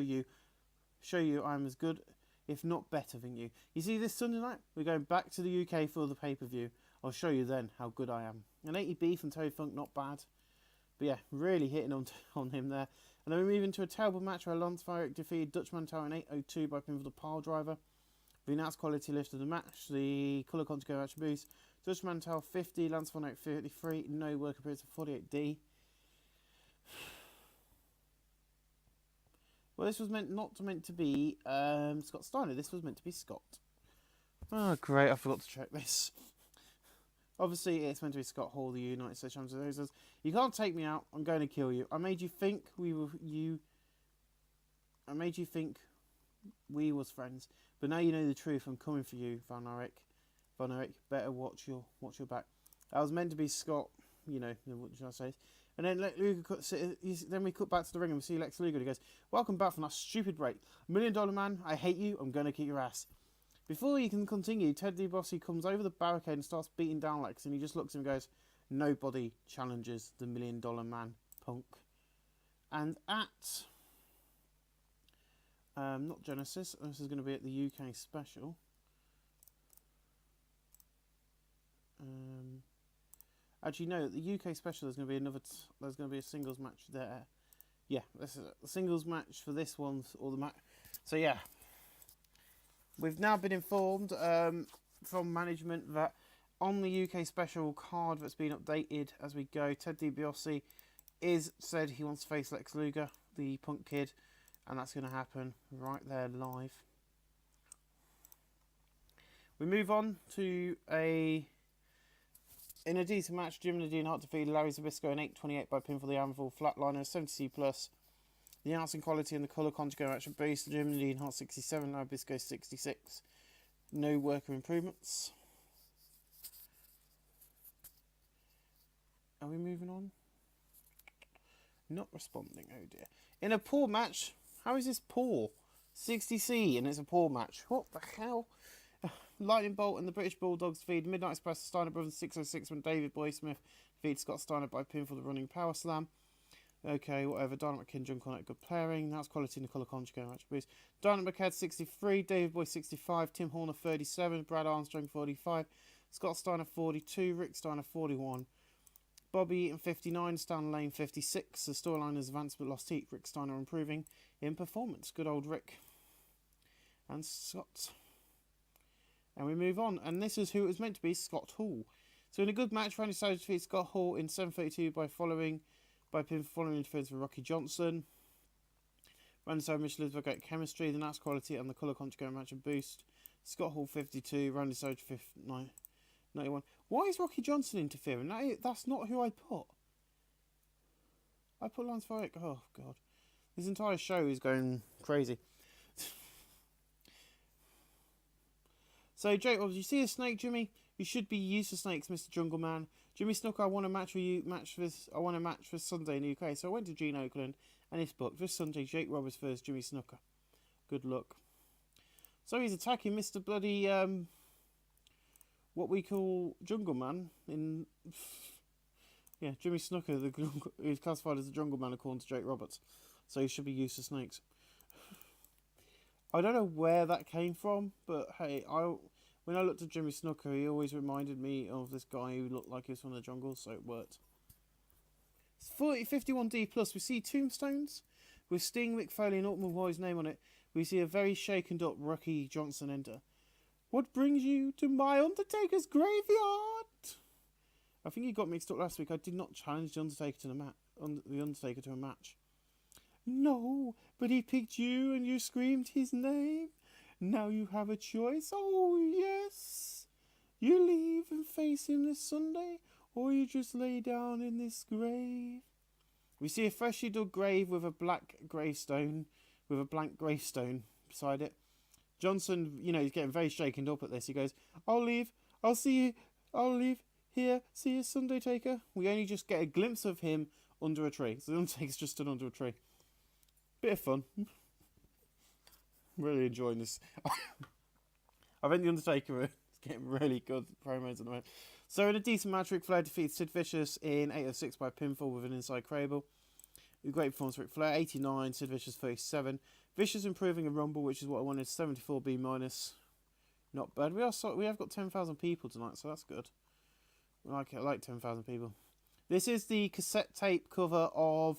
you I'm as good, if not better than you. You see this Sunday night? We're going back to the UK for the pay-per-view. I'll show you then how good I am. An 80B from Terry Funk, not bad. But yeah, really hitting on him there. And then we move into a terrible match where Lance Varick defeated Dutchman Tower in 8:02 by pin for the pile driver. The announced quality lift of the match, the colour conjugate match boost. Dutchman Tower 50, Lance Von Erich 33, no work appearance of 48D. Well, this was not meant to be Scott Steiner. This was meant to be Scott. Oh, great, I forgot to check this. Obviously, it's meant to be Scott Hall, the United States Champion. He says, "You can't take me out. I'm going to kill you. I made you think we were I made you think we was friends, but now you know the truth. I'm coming for you, Van Erich. Van Erich, better watch your back." That was meant to be Scott. You know, what should I say? And then then we cut back to the ring and we see Lex Luger. He goes, "Welcome back from that stupid break. $1 Million Man, I hate you. I'm gonna kick your ass." Before he can continue, Ted DiBiase comes over the barricade and starts beating down Lex, and he just looks at him and goes, "Nobody challenges the $1 Million Man, punk." And at not Genesis, this is going to be at the UK special. Actually, no, at the UK special there's going to be there's going to be a singles match there. Yeah, this is the singles match for this one, or the match. So yeah, we've now been informed from management that on the UK special card that's been updated as we go, Ted DiBiase said he wants to face Lex Luger, the Punk Kid, and that's going to happen right there live. We move on to in a decent match, Jim Nadine Hart defeated Larry Zbyszko in 8:28 by pinfall the Anvil Flatliner 70C+. The announcing quality and the colour conjugate match are based. Jim Nadine Hart 67, Larry Zbyszko 66. No worker improvements. Are we moving on? Not responding, oh dear. In a poor match, how is this poor? 60C and it's a poor match. What the hell? Lightning Bolt and the British Bulldogs defeated Midnight Express Steiner Brothers 606 when David Boy Smith defeated Scott Steiner by pinfall the running power slam. Okay, whatever. Dynamite Kid Junk on it, good pairing. That's quality in the colour conjugate match. Bruce. Dynamite Kid 63, David Boy 65, Tim Horner 37, Brad Armstrong 45, Scott Steiner 42, Rick Steiner 41. Bobby Eaton 59, Stan Lane 56. The storyline is advanced but lost heat. Rick Steiner improving in performance. Good old Rick. And Scott. And we move on. And this is who it was meant to be, Scott Hall. So in a good match, Randy Savage defeats Scott Hall in 7:32 by following interference with Rocky Johnson. Randy Savage and Mitch Elizabeth got chemistry, the Nats quality and the colour conjugate match and boost. Scott Hall 52, Randy Savage 91. Why is Rocky Johnson interfering? That's not who I put. I put Lance Varrick. Oh, God. This entire show is going crazy. So, Jake, well, did you see a snake, Jimmy? You should be used to snakes, Mr. Jungle Man. Jimmy Snooker, I want a match for Sunday in the UK. So I went to Gene Oakland and it's booked. This Sunday, Jake Roberts versus Jimmy Snooker. Good luck. So he's attacking Mr. Bloody, what we call Jungle Man in... Yeah, Jimmy Snooker, who's classified as the Jungle Man according to Jake Roberts. So he should be used to snakes. I don't know where that came from, but hey, when I looked at Jimmy Snooker, he always reminded me of this guy who looked like he was from the jungle, so it worked. It's 51D plus. We see tombstones with Sting, Mick Foley, and Ultimate Warrior's name on it. We see a very shaken up Rocky Johnson enter. What brings you to my Undertaker's graveyard? I think you got mixed up last week. I did not challenge the Undertaker to a match. No, but he picked you and you screamed his name. Now you have a choice. Oh, yes. You leave and face him this Sunday, or you just lay down in this grave. We see a freshly dug grave with a blank gravestone beside it. Johnson, he's getting very shaken up at this. He goes, I'll leave here. See you Sunday, Taker. We only just get a glimpse of him under a tree. So the Undertaker's just stood under a tree. Bit of fun. Really enjoying this. I think the Undertaker is getting really good promos at the moment. So in a decent match, Ric Flair defeats Sid Vicious in 8:06 by pinfall with an inside cradle. A great performance, Ric Flair 89, Sid Vicious 37. Vicious improving a Rumble, which is what I wanted. 74B minus, not bad. We have got 10,000 people tonight, so that's good. I like 10,000 people. This is the cassette tape cover of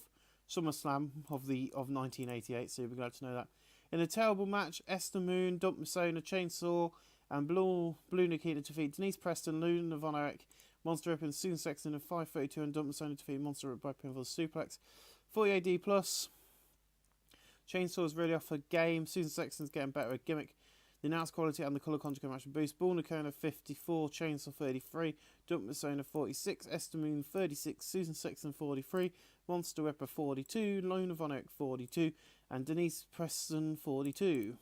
SummerSlam of 1988, so you'll be glad to know that. In a terrible match, Esther Moon, Dump Masona, Chainsaw, and Blue Nikita defeat Denise Preston, Luna Von Erich, Monster Rip, and Susan Sexton in 5:32, and Dump Masona defeat Monster Rip by pinfall suplex. 48D plus. Chainsaw is really off her game. Susan Sexton's getting better at gimmick. The announced quality and the colour conjugate match boost. Bull Nakona 54, Chainsaw 33, Dump Masona 46, Estamoon 36, Susan Sexton 43, Monster Whipper 42, Lona Von Eyck 42, and Denise Preston 42.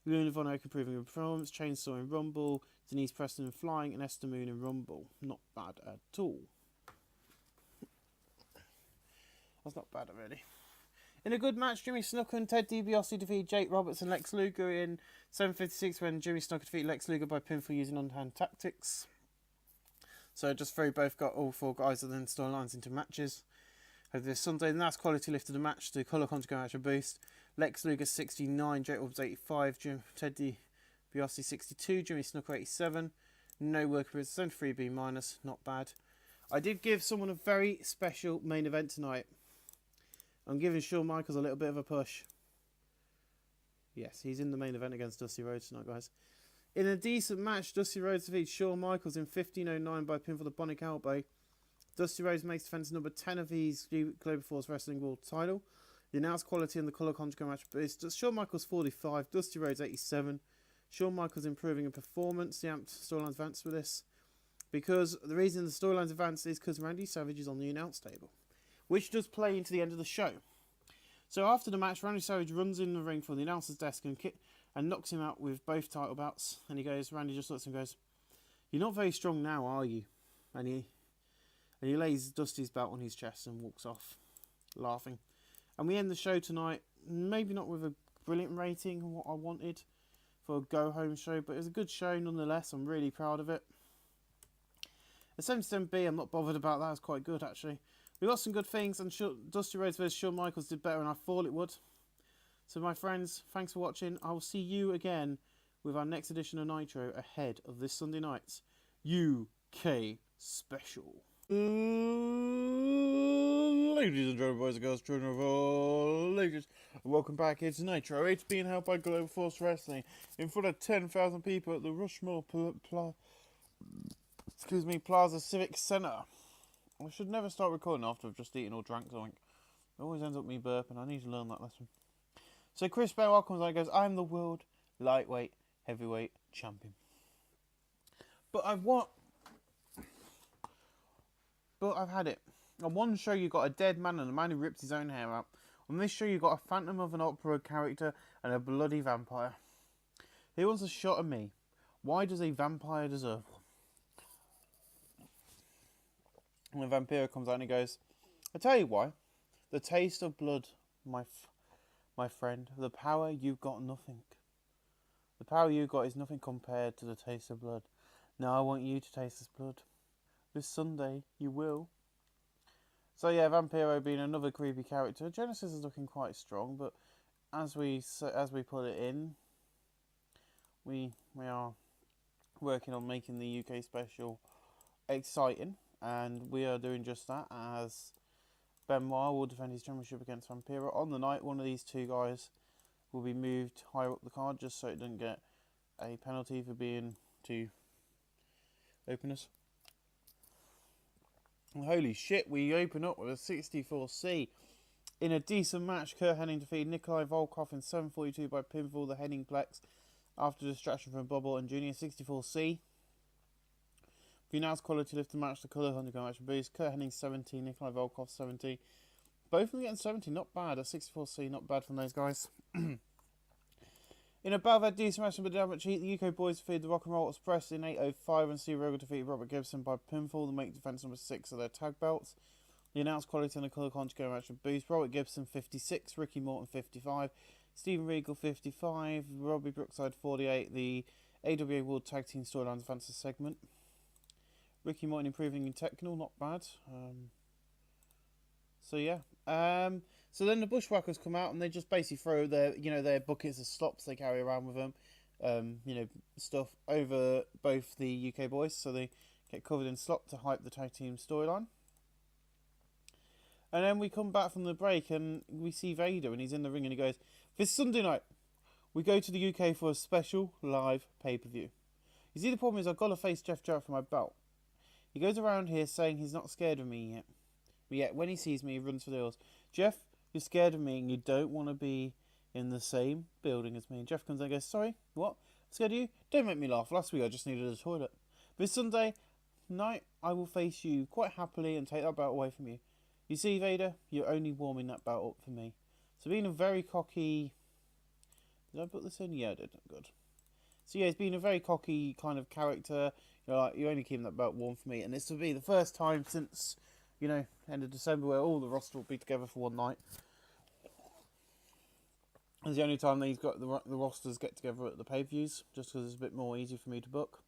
Luna Von Eyck improving her performance, Chainsaw in Rumble, Denise Preston in Flying, and Estamoon in Rumble. Not bad at all. That's not bad, really. In a good match, Jimmy Snuka and Ted DiBiase defeated Jake Roberts and Lex Luger in 7:56 when Jimmy Snuka defeated Lex Luger by pinfall using underhand tactics. So just very both got all four guys and then storylines into matches. Over this Sunday, the last quality lifted the match to colour conjugate match and boost. Lex Luger 69, Jake Roberts 85, Ted DiBiase 62, Jimmy Snuka 87. No work with 73B minus, not bad. I did give someone a very special main event tonight. I'm giving Shawn Michaels a little bit of a push. Yes, he's in the main event against Dusty Rhodes tonight, guys. In a decent match, Dusty Rhodes defeats Shawn Michaels in 15:09 by pinfall the Bionic Elbow. Dusty Rhodes makes defense number 10 of his Global Force Wrestling World title. The announced quality and the colour conjugate match is Shawn Michaels 45, Dusty Rhodes 87. Shawn Michaels improving in performance. The amped storylines advance with this. Because the reason the storylines advance is because Randy Savage is on the announce table, which does play into the end of the show. So after the match, Randy Savage runs in the ring from the announcer's desk and knocks him out with both title belts. And Randy just looks at him and goes, "You're not very strong now, are you?" And he lays Dusty's belt on his chest and walks off, laughing. And we end the show tonight, maybe not with a brilliant rating, what I wanted for a go-home show, but it was a good show nonetheless. I'm really proud of it. A 77B, I'm not bothered about that. It's quite good, actually. We got some good things, and Dusty Rhodes vs Shawn Michaels did better than I thought it would. So, my friends, thanks for watching. I will see you again with our next edition of Nitro ahead of this Sunday night's UK special. Ladies and gentlemen, boys and girls, children of all ladies, welcome back. It's Nitro. It's being held by Global Force Wrestling in front of 10,000 people at the Rushmore Plaza Civic Centre. I should never start recording after I've just eaten or drank something. It always ends up me burping. I need to learn that lesson. So Chris Benoit comes out and goes, "I'm the world lightweight heavyweight champion." But I've had it. On one show you got a dead man and a man who ripped his own hair out. On this show you got a Phantom of an Opera character and a bloody vampire. Who wants a shot at me? Why does a vampire deserve one? And the vampire comes out and he goes, "I tell you why. The taste of blood, my friend. The power you've got, nothing. The power you got is nothing compared to the taste of blood. Now I want you to taste this blood. This Sunday you will." So yeah, Vampiro being another creepy character. Genesis is looking quite strong, but as we put it in, we are working on making the UK special exciting, and we are doing just that, as Benoit will defend his championship against Vampiro. On the night, one of these two guys will be moved higher up the card just so it doesn't get a penalty for being two openers. Holy shit, we open up with a 64C. In a decent match, Kurt Hennig defeated Nikolai Volkov in 7:42 by pinfall the Henningplex after distraction from Bubble and Junior. 64C. The announced quality lift to match the colour 100 match and boost. Kurt Hennig 70, Nikolai Volkov 70. Both of them getting 70, not bad. A 64C, not bad from those guys. In a battle that decent match but damage cheat, the UK boys defeated the Rock and Roll Express in 8:05 and Steve Rogan defeated Robert Gibson by pinfall to make defence number 6 of their tag belts. The announced quality and the colour conjugate match and boost. Robert Gibson 56, Ricky Morton 55, Stephen Regal 55, Robbie Brookside 48. The AWA World Tag Team Storylines Advances segment. Ricky Morton improving in technical, not bad. So yeah. So then the Bushwhackers come out and they just basically throw their buckets of slops they carry around with them, stuff over both the UK boys, so they get covered in slop to hype the tag team storyline. And then we come back from the break and we see Vader and he's in the ring and he goes, "This Sunday night, we go to the UK for a special live pay-per-view. You see, the problem is I've got to face Jeff Jarrett for my belt. He goes around here saying he's not scared of me yet. But yet, when he sees me, he runs for the hills. Jeff, you're scared of me and you don't want to be in the same building as me. And Jeff comes in and goes, sorry, what? Scared of you? Don't make me laugh. Last week I just needed a toilet. This Sunday night I will face you quite happily and take that belt away from you. You see, Vader, you're only warming that belt up for me. So being a very cocky... Did I put this in? Yeah, I did. Good. So yeah, he's been a very cocky kind of character. Like, you're only keeping that belt warm for me. And this will be the first time since, end of December where all the roster will be together for one night. It's the only time that he's got the rosters get together at the pay-per-views, just because it's a bit more easy for me to book.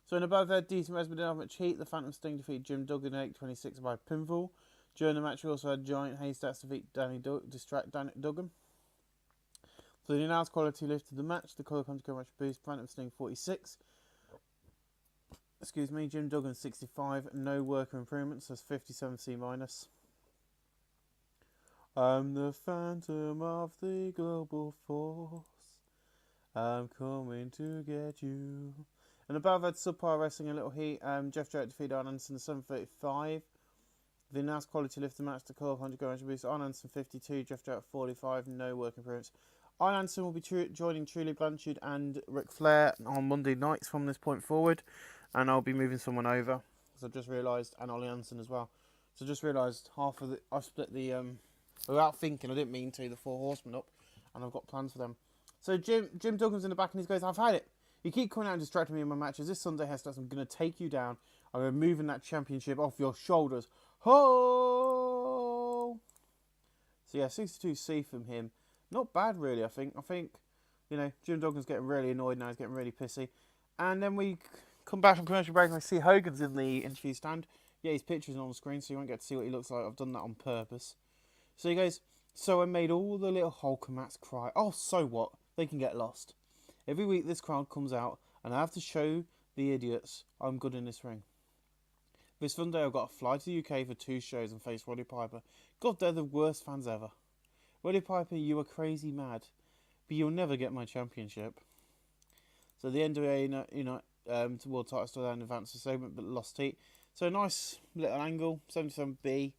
So in above there, decent result didn't have much heat. The Phantom Sting defeated Jim Duggan in 8:26 by pinfall. During the match, we also had Giant Haystacks defeat distract Duggan. So the announced quality lifted the match. The colour content match boost. Phantom Sting 46. Jim Duggan 65. No worker improvements. That's 57C minus. I'm the Phantom of the Global Force. I'm coming to get you. And above had subpar wrestling a little heat. Jeff Jarrett defeated Arn Anderson 7:35. The announced quality lift the match. The call 100 go boost. Arn Anderson 52. Jeff Jarrett 45. No work improvements. Arn Anderson will be joining Truly Blanchard and Ric Flair on Monday nights from this point forward. And I'll be moving someone over. Because I've just realised. And Ollie Anderson as well. So I just realised I've split the... without thinking, I didn't mean to, the 4 horsemen up, and I've got plans for them. So Jim Duggan's in the back and he goes, I've had it. You keep coming out and distracting me in my matches. This Sunday, Hestas, I'm going to take you down. I'm removing that championship off your shoulders. Ho! So yeah, 62C from him. Not bad, really, I think. Jim Duggan's getting really annoyed now. He's getting really pissy. And then we come back from commercial break and I see Hogan's in the interview stand. Yeah, his picture's on the screen, so you won't get to see what he looks like. I've done that on purpose. So he goes, so I made all the little Hulkamats cry. Oh, so what? They can get lost. Every week this crowd comes out and I have to show the idiots I'm good in this ring. This Sunday I've got to fly to the UK for 2 shows and face Roddy Piper. God, they're the worst fans ever. Roddy Piper, you are crazy mad, but you'll never get my championship. So the NWA, toward title still down advanced the segment, but lost heat. So a nice little angle, 77B.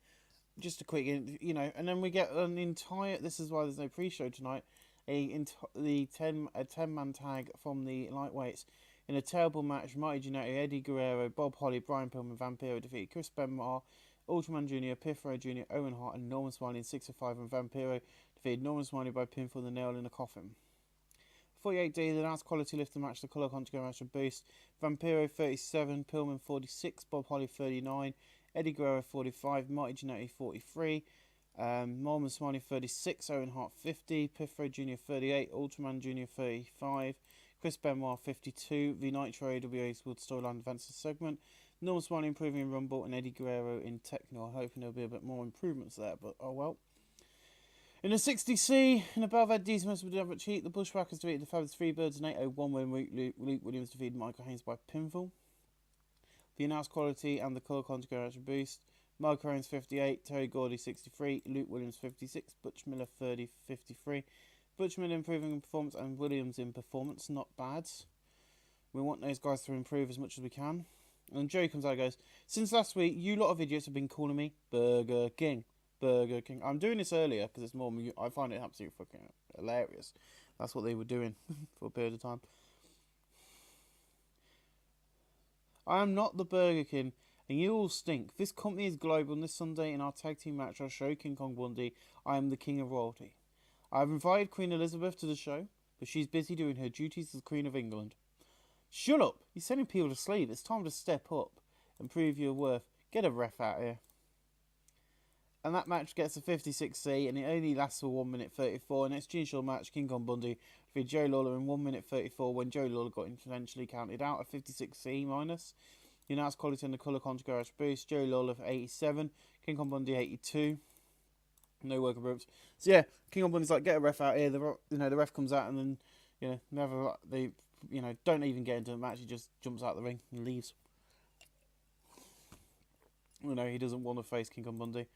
Just a quick, and then we get an entire. This is why there's no pre-show tonight. A 10-man tag from the lightweights in a terrible match. Mighty Jannetty, Eddie Guerrero, Bob Holly, Brian Pillman, Vampiro defeated Chris Benoit, Ultraman Jr., Piff-Row Jr., Owen Hart, and Norman Smiley in 6-5, and Vampiro defeated Norman Smiley by pinfall, the nail in a coffin. 48D, the announced quality lift the match. The colour content match and boost. Vampiro 37, Pillman 46, Bob Holly 39. Eddie Guerrero 45, Mighty Jannetty 43, Norman Smiley 36, Owen Hart 50, Piff-Row Jr. 38, Ultraman Jr. 35, Chris Benoit 52, the Nitro AWA's World Storyline Advances segment, Norman Smiley improving in Rumble, and Eddie Guerrero in Techno. I'm hoping there'll be a bit more improvements there, but oh well. In the 60C, and above Ed Deesmus with the cheat, the Bushwhackers defeated the Fabulous Freebirds in 801 when Luke Williams defeated Michael Haynes by pinfall. The announced quality and the colour content boost. Michael Haynes 58, Terry Gordy 63, Luke Williams 56, Butch Miller 53. Butch Miller improving in performance and Williams in performance, not bad. We want those guys to improve as much as we can. And Joey comes out and goes, since last week, you lot of idiots have been calling me Burger King. Burger King. I'm doing this earlier because it's more. I find it absolutely fucking hilarious. That's what they were doing for a period of time. I am not the Burger King, and you all stink. This company is global, and this Sunday in our tag team match, I'll show King Kong Bundy I am the king of royalty. I have invited Queen Elizabeth to the show, but she's busy doing her duties as Queen of England. Shut up! You're sending people to sleep. It's time to step up and prove your worth. Get a ref out here. And that match gets a 56C, and it only lasts for 1 minute 34. Next Gene match, King Kong Bundy defeated Joe Lawler in 1 minute 34 when Joe Lawler got intentionally counted out at 56C minus. The announced quality and the colour conjugate boost. Joe Lawler for 87, King Kong Bundy 82. No worker ropes. So yeah, King Kong Bundy's like, get a ref out here. The ref comes out and then don't even get into the match. He just jumps out the ring and leaves. He doesn't want to face King Kong Bundy.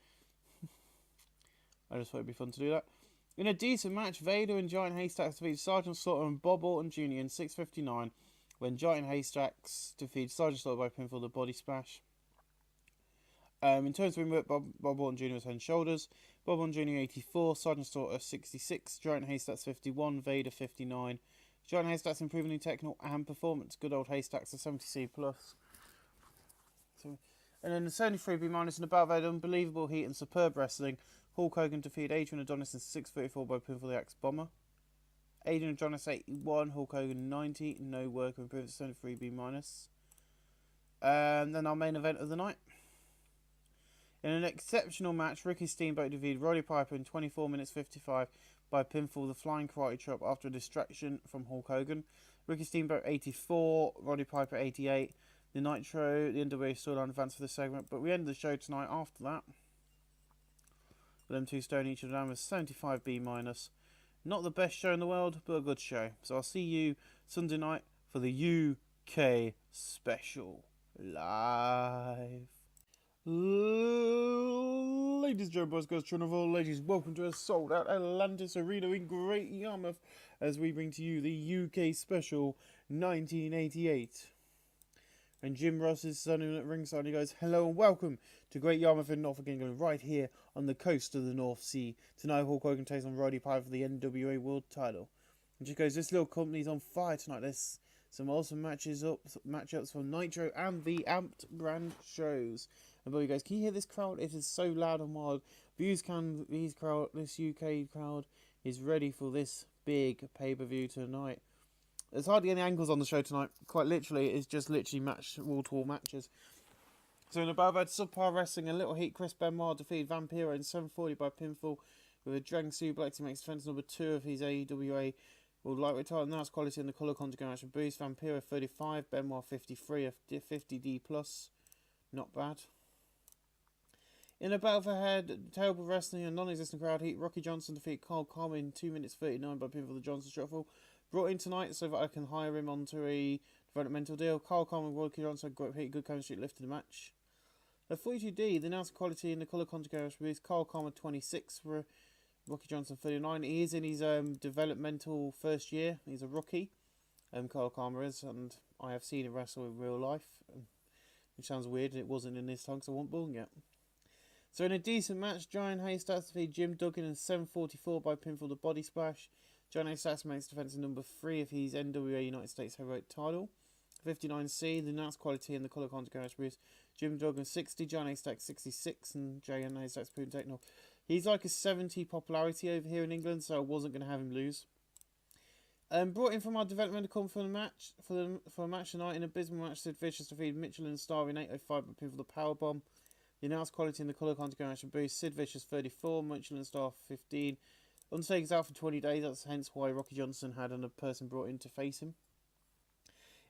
I just thought it'd be fun to do that. In a decent match, Vader and Giant Haystacks defeated Sergeant Slaughter and Bob Orton Jr. in 6:59 when Giant Haystacks defeated Sergeant Slaughter by pinfall the body splash. In terms of work, Bob Orton Jr. was head and shoulders. Bob on Jr. 84, Sergeant Slaughter 66, Giant Haystacks 51, Vader 59. Giant Haystacks improving in technical and performance. Good old Haystacks are 70C+. And then the 73B- and above had unbelievable heat and superb wrestling. Hulk Hogan defeated Adrian Adonis in 6:34 by pinfall the Axe Bomber. Adrian Adonis 81, Hulk Hogan 90, no work or improvement 73B-. And then our main event of the night. In an exceptional match, Ricky Steamboat defeated Roddy Piper in 24 minutes 55 by pinfall the Flying Karate Chop after a distraction from Hulk Hogan. Ricky Steamboat 84, Roddy Piper 88. The Nitro, the NWA storyline advanced for this segment, but we ended the show tonight after that. With them two stone each of them was 75B-. Not the best show in the world, but a good show. So I'll see you Sunday night for the UK special live. Ladies, gentlemen, boys, girls, children of all ladies, welcome to a sold out Atlantis Arena in Great Yarmouth as we bring to you the UK special 1988. And Jim Ross is standing at ringside. He goes, hello and welcome to Great Yarmouth in Norfolk, England, right here on the coast of the North Sea. Tonight, Hulk Hogan takes on Roddy Piper for the NWA World Title. And she goes, this little company's on fire tonight. There's some awesome matchups from Nitro and the Amped brand shows. And Bobby goes, can you hear this crowd? It is so loud and wild. This UK crowd is ready for this big pay-per-view tonight. There's hardly any angles on the show tonight. Quite literally, it's just literally wall-to-wall matches. So in above, I had subpar wrestling, a little heat. Chris Benoit defeated Vampiro in 7:40 by pinfall with a Dragon Suplex. He makes defense number 2 of his AEWA World Lightweight title. Now it's quality in the colour conjugation boost. Vampiro 35, Benoit 53, a 50D+. Not bad. In a battle for head, terrible wrestling and non-existent crowd heat. Rocky Johnson defeated Carl Coleman in 2 minutes 39 by pinfall the Johnson Shuffle. Brought in tonight so that I can hire him onto a developmental deal. Carl Coleman and Rocky Johnson had good chemistry at lifting the match. At 42D, the announced quality in the colour conjugation boost. Carl Coleman 26 for Rocky Johnson 39. He is in his developmental first year. He's a rookie. Carl Coleman is, and I have seen him wrestle in real life. Which sounds weird, it wasn't in this time because I wasn't born yet. So in a decent match, Giant Haystacks defeated Jim Duggan in 7:44 by pinfall the Body Splash. Giant Haystacks makes defense in number 3 of his NWA United States Heavyweight title. 59C, the announced quality in the colour conjugation boost. Jim Duggan 60, Giant Haystacks 66, and Giant Haystacks proven technical. He's like a 70 popularity over here in England, so I wasn't going to have him lose. Brought in from our developmental come for the match for a match tonight in a abysmal match. Sid Vicious defeated Mitchell and Star in 8:05 by pinfall the Powerbomb. The announced quality in the colour conjugation boost. Sid Vicious 34, Mitchell and Star 15. Undertaker's out for 20 days, that's hence why Rocky Johnson had a person brought in to face him.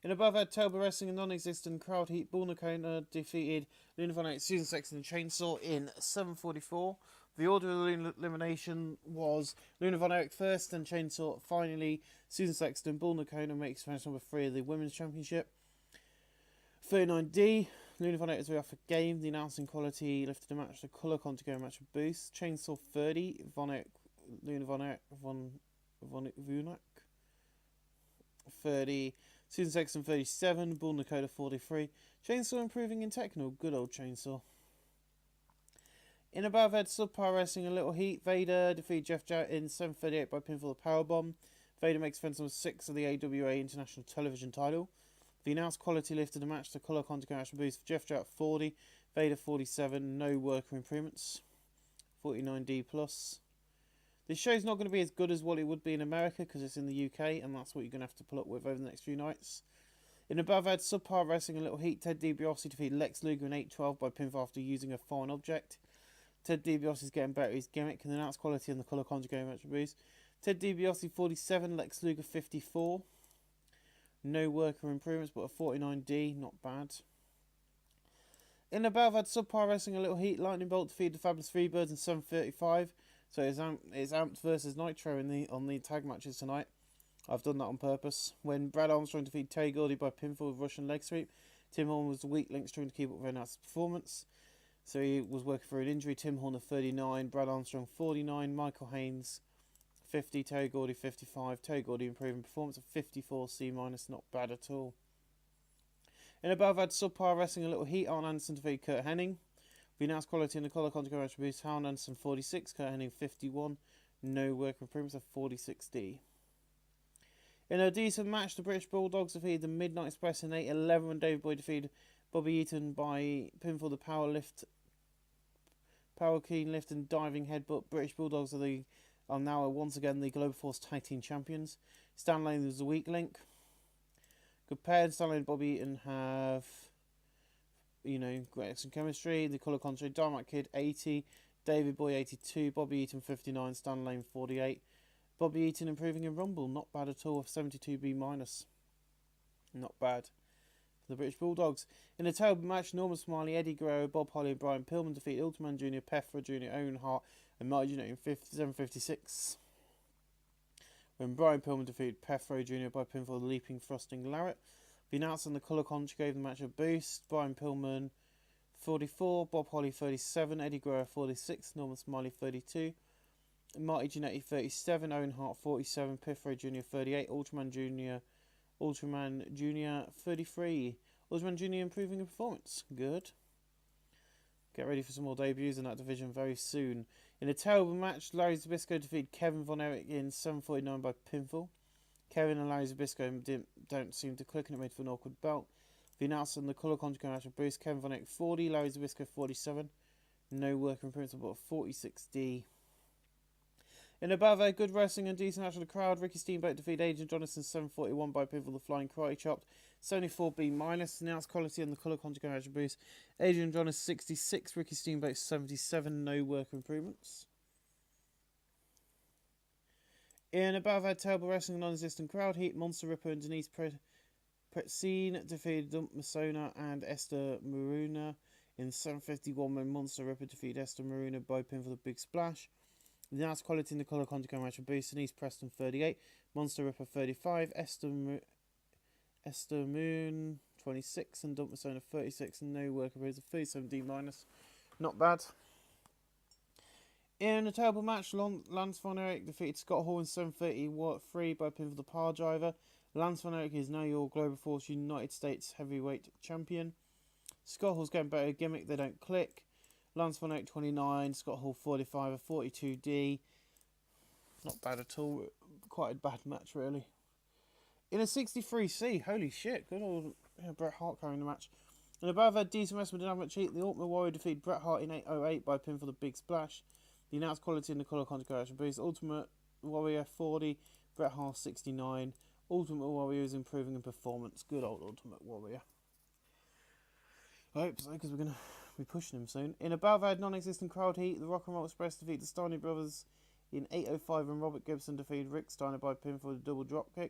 In above, had Turbo Wrestling and non-existent crowd heat. Bull Nakona defeated Luna Von Eyck, Susan Sexton and Chainsaw in 7:44. The order of the elimination was Luna Von Eyck first and Chainsaw finally. Susan Sexton, Bull Nakona makes match number 3 of the Women's Championship. 39D, Luna Von Eyck is off a game. The announcing quality lifted the match. The colour conjugation match with boost. Chainsaw 30, Von Eyck, Luna Von Eyck, Von Vunak 30, Susan Sexton 37, Bull Nakota 43. Chainsaw improving in technical, good old Chainsaw. In above had subpar wrestling a little heat. Vader defeated Jeff Jarrett in 7:38 by pinfall the Powerbomb. Vader makes defense number 6 of the AWA International Television title. The announced quality lifted the match to colour conjugation boost for Jeff Jarrett 40, Vader 47, no worker improvements. 49D+. This show's not going to be as good as what it would be in America because it's in the UK, and that's what you're going to have to pull up with over the next few nights. In above, had subpar wrestling a little heat. Ted DiBiase defeated Lex Luger in 8:12 by pinfall after using a foreign object. Ted DiBiase is getting better at his gimmick, and the announced quality and the colour conjugation match boost. Ted DiBiase 47, Lex Luger 54. No worker improvements, but a 49D, not bad. In above, had subpar wrestling a little heat. Lightning Bolt defeated the Fabulous Freebirds in 7:35. So it's Amped versus Nitro on the tag matches tonight. I've done that on purpose. When Brad Armstrong defeated Terry Gordy by pinfall with Russian leg sweep, Tim Horn was the weak link trying to keep up with Renat's performance. So he was working for an injury. Tim Horner 39, Brad Armstrong 49, Michael Haynes 50, Terry Gordy 55. Terry Gordy improving performance of 54C-, not bad at all. In above, had subpar wrestling a little heat. Arn Anderson defeated Kurt Hennig. The announced quality in the colour conjugate match boost Hound Anderson 46, Kurt Hennig 51, no work improvements of 46D. In a decent match, the British Bulldogs defeated the Midnight Express in 8-11 when David Boyd defeated Bobby Eaton by pinfall. The power keen lift and diving headbutt. British Bulldogs are now once again the Global Force Tag Team Champions. Stan Lane was the weak link. Compared, Stan Lane and Bobby Eaton have, great excellent chemistry. The colour contrary, Dynamite Kid 80, David Boyd 82, Bobby Eaton 59, Stan Lane 48. Bobby Eaton improving in Rumble, not bad at all, 72B-. Not bad for the British Bulldogs. In a terrible match, Norman Smiley, Eddie Guerrero, Bob Holly and Brian Pillman defeat Ultraman Jr., Pefra Jr., Owen Hart and Marty Jr. in 57-56. When Brian Pillman defeated Pefra Jr. by pinfall, the Leaping Frosting Larret. The announcer and the colour conch gave the match a boost. Brian Pillman 44, Bob Holly 37, Eddie Guerrero 46, Norman Smiley 32. Marty Jannetty 37, Owen Hart 47, Pifro Jr. 38, Ultraman Jr. 33. Ultraman Jr. improving in performance. Good. Get ready for some more debuts in that division very soon. In a terrible match, Larry Zbyszko defeated Kevin Von Erich in 7:49 by pinfall. Kevin and Larry Zbyszko don't seem to click and it made for an awkward belt. The announcer and the colour conjugate match of Bruce, Kevin Von Erich 40, Larry Zbyszko 47. No work improvements, about 46D. In above a good wrestling and decent match of the crowd, Ricky Steamboat defeated Adrian Jonathan 7:41 by pinfall. The Flying Karate Chopped 74B-. Announced quality and the colour conjugate match of Bruce, Adrian Jonathan 66, Ricky Steamboat 77. No work improvements. In above a terrible wrestling and non-existent crowd heat, Monster Ripper and Denise Pretzine defeated Dump Masona and Esther Maruna in 7:51 when Monster Ripper defeated Esther Maruna by pinfall. The Big Splash. The announced quality in the colour conjugate match of Boost, Denise Preston 38, Monster Ripper 35, Esther Moon 26 and Dump Masona 36, and no work improvements of 37D-. Not bad. In a terrible match, Lance Von Erich defeated Scott Hall in 7:33 by pinfall. The Power Driver. Lance Von Erich is now your Global Force United States Heavyweight Champion. Scott Hall's getting better gimmick, they don't click. Lance Von Erich 29, Scott Hall 45, a 42D. Not bad at all. Quite a bad match, really. In a 63C, holy shit, good old Bret Hart carrying the match. And above a decent wrestling dynamic cheat, the Ultimate Warrior defeated Bret Hart in 8:08 by pinfall. The Big Splash. The announced quality in the colour conjugate boost, Ultimate Warrior 40, Bret Hart 69. Ultimate Warrior is improving in performance. Good old Ultimate Warrior. I hope so, because we're going to be pushing him soon. In a above-ad non-existent crowd heat, the Rock and Roll Express defeated the Steiner Brothers in 8:05 and Robert Gibson defeated Rick Steiner by pinfall with a double dropkick.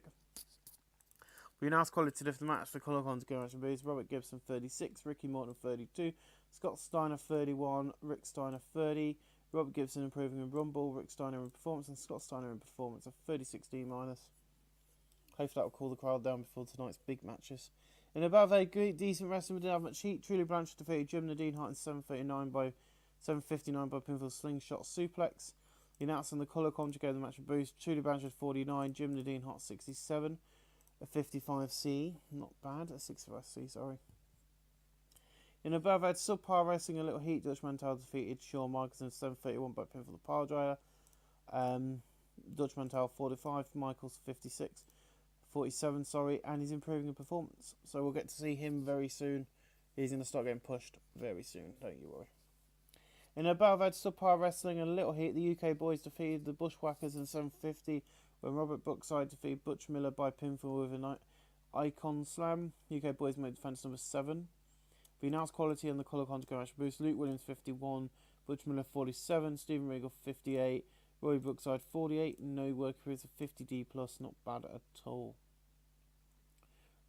We announced quality of the match for colour conjugate boost, Robert Gibson 36, Ricky Morton 32, Scott Steiner 31, Rick Steiner 30, Robert Gibson improving in Rumble, Rick Steiner in performance, and Scott Steiner in performance of 36D-. Hopefully that will cool the crowd down before tonight's big matches. In above a good, decent wrestling, we didn't have much heat. Truly Blanchard defeated Jim Nadine Hart in 7:59 by 7:59 by pinfall slingshot suplex. The announcer and the colour conjugate the match of boost. Truly Blanchard 49, Jim Nadine Hart 67, a 55C, not bad, a 65C, sorry. In above had subpar wrestling, a little heat. Dutch Mantel defeated Shawn Michaels in 7:31 by pinfall. The Power Driver. Dutch Mantel 45, Michaels 56. 47, sorry, and he's improving in performance. So we'll get to see him very soon. He's going to start getting pushed very soon, don't you worry. In above had subpar wrestling and a little heat. The UK boys defeated the Bushwhackers in 7:50 when Robert Brookside defeated Butch Miller by pinfall with an Icon Slam. UK boys made defense number 7. The announced quality and the colour conjugate match boost. Luke Williams 51, Butch Miller 47, Stephen Regal 58, Roy Brookside 48, no work periods of 50D+, not bad at all.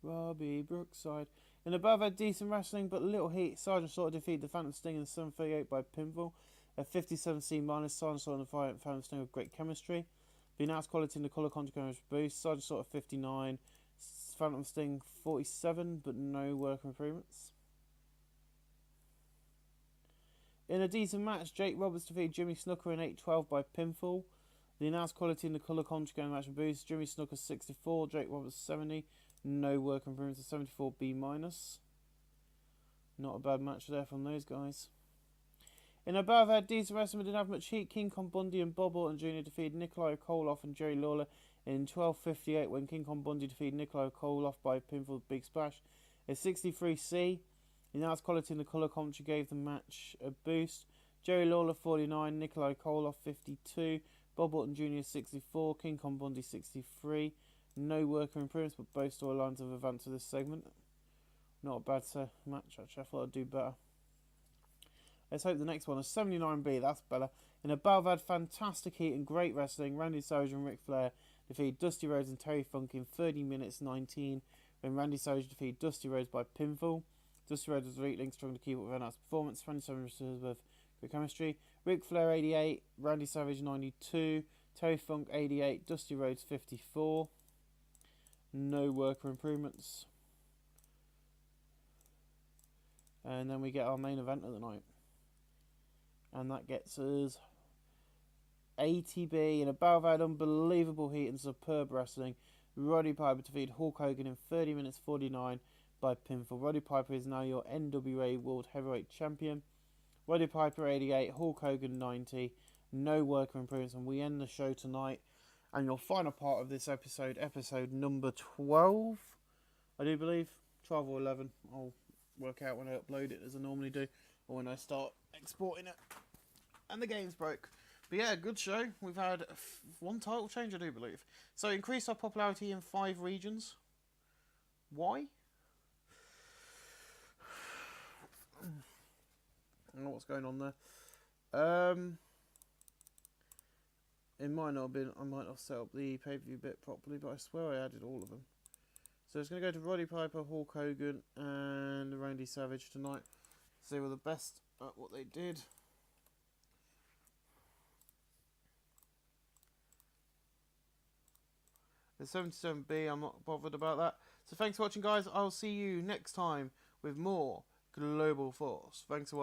Robbie Brookside. In above had decent wrestling but little heat. Sergeant Slaughter defeated the Phantom Sting in 7:38 by pinfall. A 57C-. Sergeant Slaughter and the Phantom Sting with great chemistry. The announced quality in the colour conjugate boost. Sergeant Slaughter 59, Phantom Sting 47, but no work improvements. In a decent match, Jake Roberts defeated Jimmy Snooker in 8:12 by pinfall. The announced quality in the colour conjugate match boost. Jimmy Snooker 64, Jake Roberts 70. No work improvements of 74B-. Not a bad match there from those guys. In above, had decent wrestling, didn't have much heat. King Kong Bundy and Bob Orton Jr. defeated Nikolai Koloff and Jerry Lawler in 12:58 when King Kong Bundy defeated Nikolai Koloff by pinfall big splash. A 63C. In announced quality in the colour commentary gave the match a boost. Jerry Lawler 49, Nikolai Koloff 52, Bob Orton Jr. 64, King Kong Bundy 63. No worker improvements, but both storylines have advanced to this segment. Not a bad match, actually. I thought I'd do better. Let's hope the next one is 79B. That's better. In a battle had fantastic heat and great wrestling, Randy Savage and Ric Flair defeated Dusty Rhodes and Terry Funk in 30 minutes 19 when Randy Savage defeated Dusty Rhodes by pinfall. Dusty Rhodes was weakling, strong to keep up with Van's performance. 27 returns with good chemistry. Ric Flair 88, Randy Savage 92, Terry Funk 88, Dusty Rhodes 54. No worker improvements. And then we get our main event of the night. And that gets us 80B in a battle that had unbelievable heat and superb wrestling. Roddy Piper defeated Hulk Hogan in 30 minutes 49 by pinfall. Roddy Piper is now your NWA World Heavyweight Champion. Roddy Piper 88, Hulk Hogan 90. No worker improvements, and we end the show tonight. And your final part of this episode, episode number 12, I do believe, 12 or 11. I'll work out when I upload it as I normally do, or when I start exporting it. And the game's broke. But yeah, good show. We've had one title change, I do believe. So increased our popularity in 5 regions. Why? I don't know what's going on there. It might not have been, I might not have set up the pay-per-view bit properly, but I swear I added all of them. So it's going to go to Roddy Piper, Hulk Hogan, and Randy Savage tonight. So they were the best at what they did. The 77B, I'm not bothered about that. So thanks for watching, guys. I'll see you next time with more Global Force. Thanks for watching.